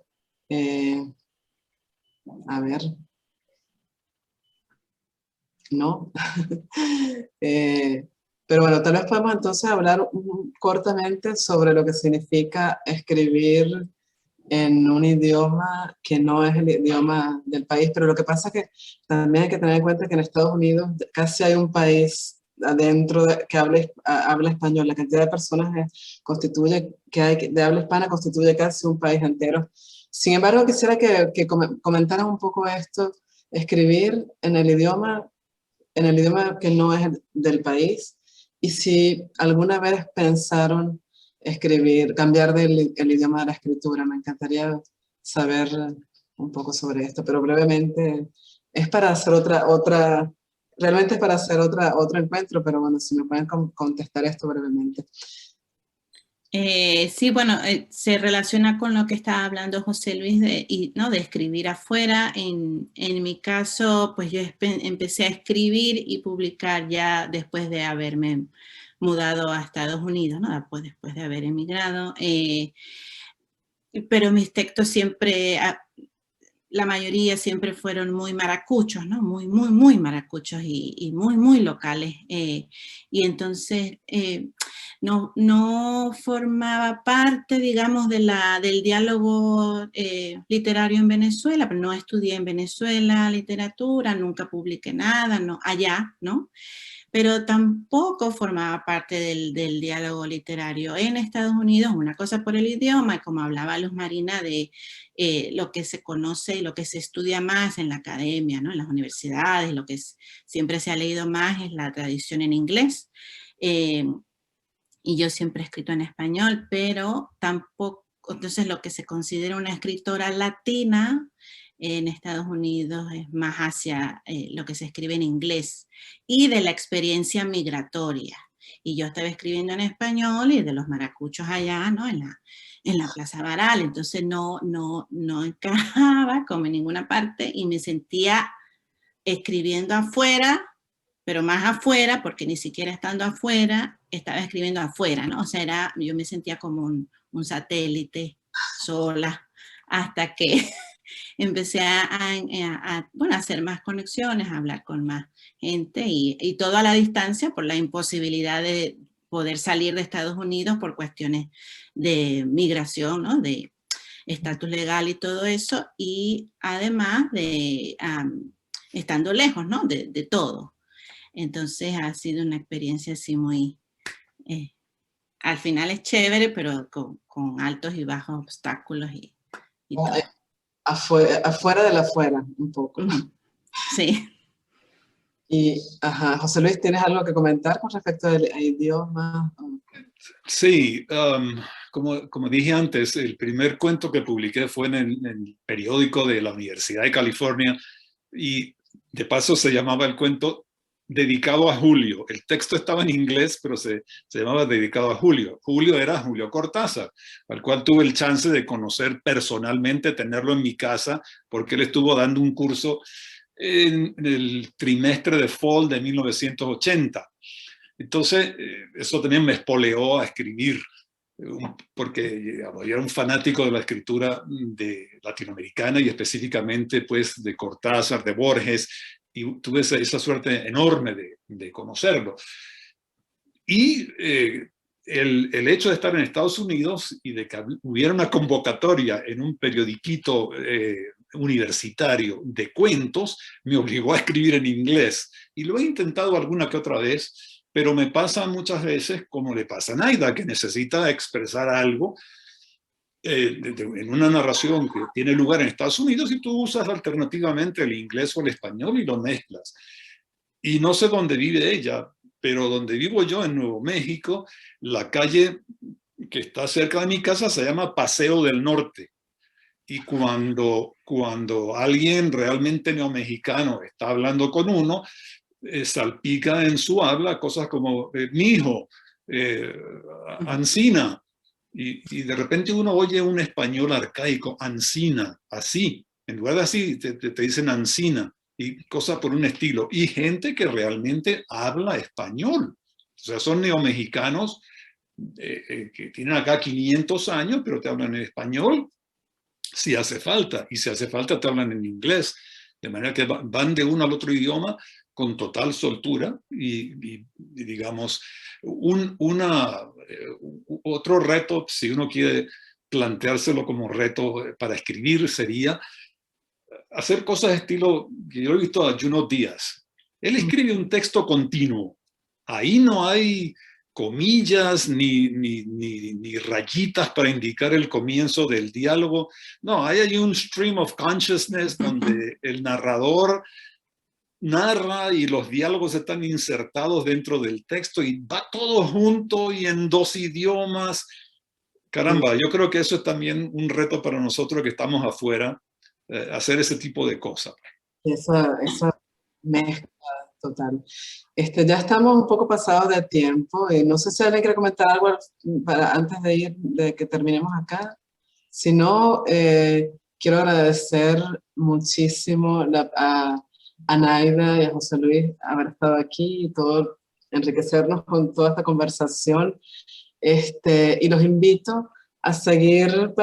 a ver. ¿No? Pero bueno, tal vez podemos entonces hablar cortamente sobre lo que significa escribir en un idioma que no es el idioma del país, pero lo que pasa es que también hay que tener en cuenta que en Estados Unidos casi hay un país adentro que habla español. La cantidad de personas que hay de habla hispana constituye casi un país entero. Sin embargo, quisiera que comentaras un poco esto, escribir en el idioma que no es del país, y si alguna vez pensaron cambiar el idioma de la escritura. Me encantaría saber un poco sobre esto, pero brevemente es para hacer realmente es para hacer otro encuentro, pero bueno, si me pueden contestar esto brevemente. Sí, bueno, se relaciona con lo que estaba hablando José Luis ¿no? de escribir afuera. En mi caso, pues yo empecé a escribir y publicar ya después de haberme mudado a Estados Unidos, ¿no? Después de haber emigrado. Pero mis textos siempre, la mayoría siempre fueron muy maracuchos, ¿no? Muy, muy, muy maracuchos y muy, muy locales. Y entonces no formaba parte, digamos, del diálogo literario en Venezuela, pero no estudié en Venezuela literatura, nunca publiqué nada, no, allá, ¿no? Pero tampoco formaba parte del diálogo literario en Estados Unidos, una cosa por el idioma, como hablaba Luz Marina, de lo que se conoce y lo que se estudia más en la academia, ¿no? En las universidades, lo que siempre se ha leído más es la tradición en inglés. y yo siempre he escrito en español, pero tampoco, entonces lo que se considera una escritora latina en Estados Unidos es más hacia lo que se escribe en inglés y de la experiencia migratoria. Y yo estaba escribiendo en español y de los maracuchos allá, ¿no? En la Plaza Baral, entonces no encajaba como en ninguna parte y me sentía escribiendo afuera, pero más afuera, porque ni siquiera estando afuera, estaba escribiendo afuera, ¿no? O sea, yo me sentía como un satélite sola, hasta que empecé a hacer más conexiones, a hablar con más gente y todo a la distancia por la imposibilidad de poder salir de Estados Unidos por cuestiones de migración, ¿no? De estatus legal y todo eso, y además de estando lejos, ¿no? De todo. Entonces ha sido una experiencia así muy, al final es chévere, pero con altos y bajos obstáculos y todo. Afuera de la afuera, un poco. Sí. Y, José Luis, ¿tienes algo que comentar con respecto al idioma? Sí, como dije antes, el primer cuento que publiqué fue en el periódico de la Universidad de California y de paso se llamaba el cuento Dedicado a Julio. El texto estaba en inglés, pero se llamaba Dedicado a Julio. Julio era Julio Cortázar, al cual tuve el chance de conocer personalmente, tenerlo en mi casa, porque él estuvo dando un curso en el trimestre de fall de 1980. Entonces, eso también me espoleó a escribir, porque yo era un fanático de la escritura latinoamericana y específicamente pues de Cortázar, de Borges, y tuve esa suerte enorme de conocerlo. Y el hecho de estar en Estados Unidos y de que hubiera una convocatoria en un periodiquito universitario de cuentos me obligó a escribir en inglés. Y lo he intentado alguna que otra vez, pero me pasa muchas veces como le pasa a Naida, que necesita expresar algo en una narración que tiene lugar en Estados Unidos y tú usas alternativamente el inglés o el español y lo mezclas. Y no sé dónde vive ella, pero donde vivo yo, en Nuevo México, la calle que está cerca de mi casa se llama Paseo del Norte. Y cuando alguien realmente neomexicano está hablando con uno, salpica en su habla cosas como mijo, ancina. Y de repente uno oye un español arcaico, ancina, así. En lugar de así, te dicen ancina y cosas por un estilo. Y gente que realmente habla español. O sea, son neomexicanos que tienen acá 500 años, pero te hablan en español si hace falta. Y si hace falta, te hablan en inglés. De manera que van de uno al otro idioma con total soltura y digamos, otro reto, si uno quiere planteárselo como reto para escribir, sería hacer cosas de estilo, que yo he visto a Junot Díaz. Él escribe un texto continuo. Ahí no hay comillas ni rayitas para indicar el comienzo del diálogo. No, hay un stream of consciousness donde el narrador narra y los diálogos están insertados dentro del texto y va todo junto y en dos idiomas. Caramba, yo creo que eso es también un reto para nosotros que estamos afuera, hacer ese tipo de cosas. Esa mezcla total. Ya estamos un poco pasados de tiempo y no sé si alguien quiere comentar algo antes de que terminemos acá. Si no, quiero agradecer muchísimo a Naida y a José Luis haber estado aquí y enriquecernos con toda esta conversación. Y los invito a seguir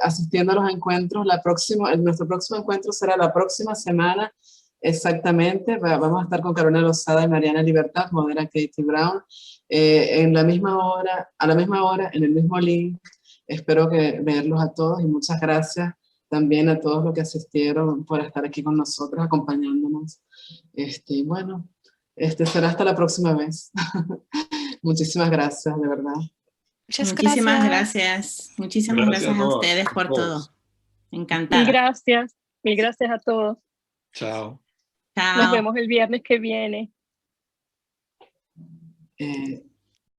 asistiendo a los encuentros. Nuestro próximo encuentro será la próxima semana, exactamente. Vamos a estar con Carolina Lozada y Mariana Libertad, modera Katie Brown, a la misma hora, en el mismo link. Espero verlos a todos y muchas gracias también a todos los que asistieron por estar aquí con nosotros, acompañándonos. Bueno, será hasta la próxima vez. Muchísimas gracias, de verdad. Muchísimas gracias. Muchísimas gracias a ustedes por todo. Encantada. Mil gracias a todos. Chao. Nos vemos el viernes que viene.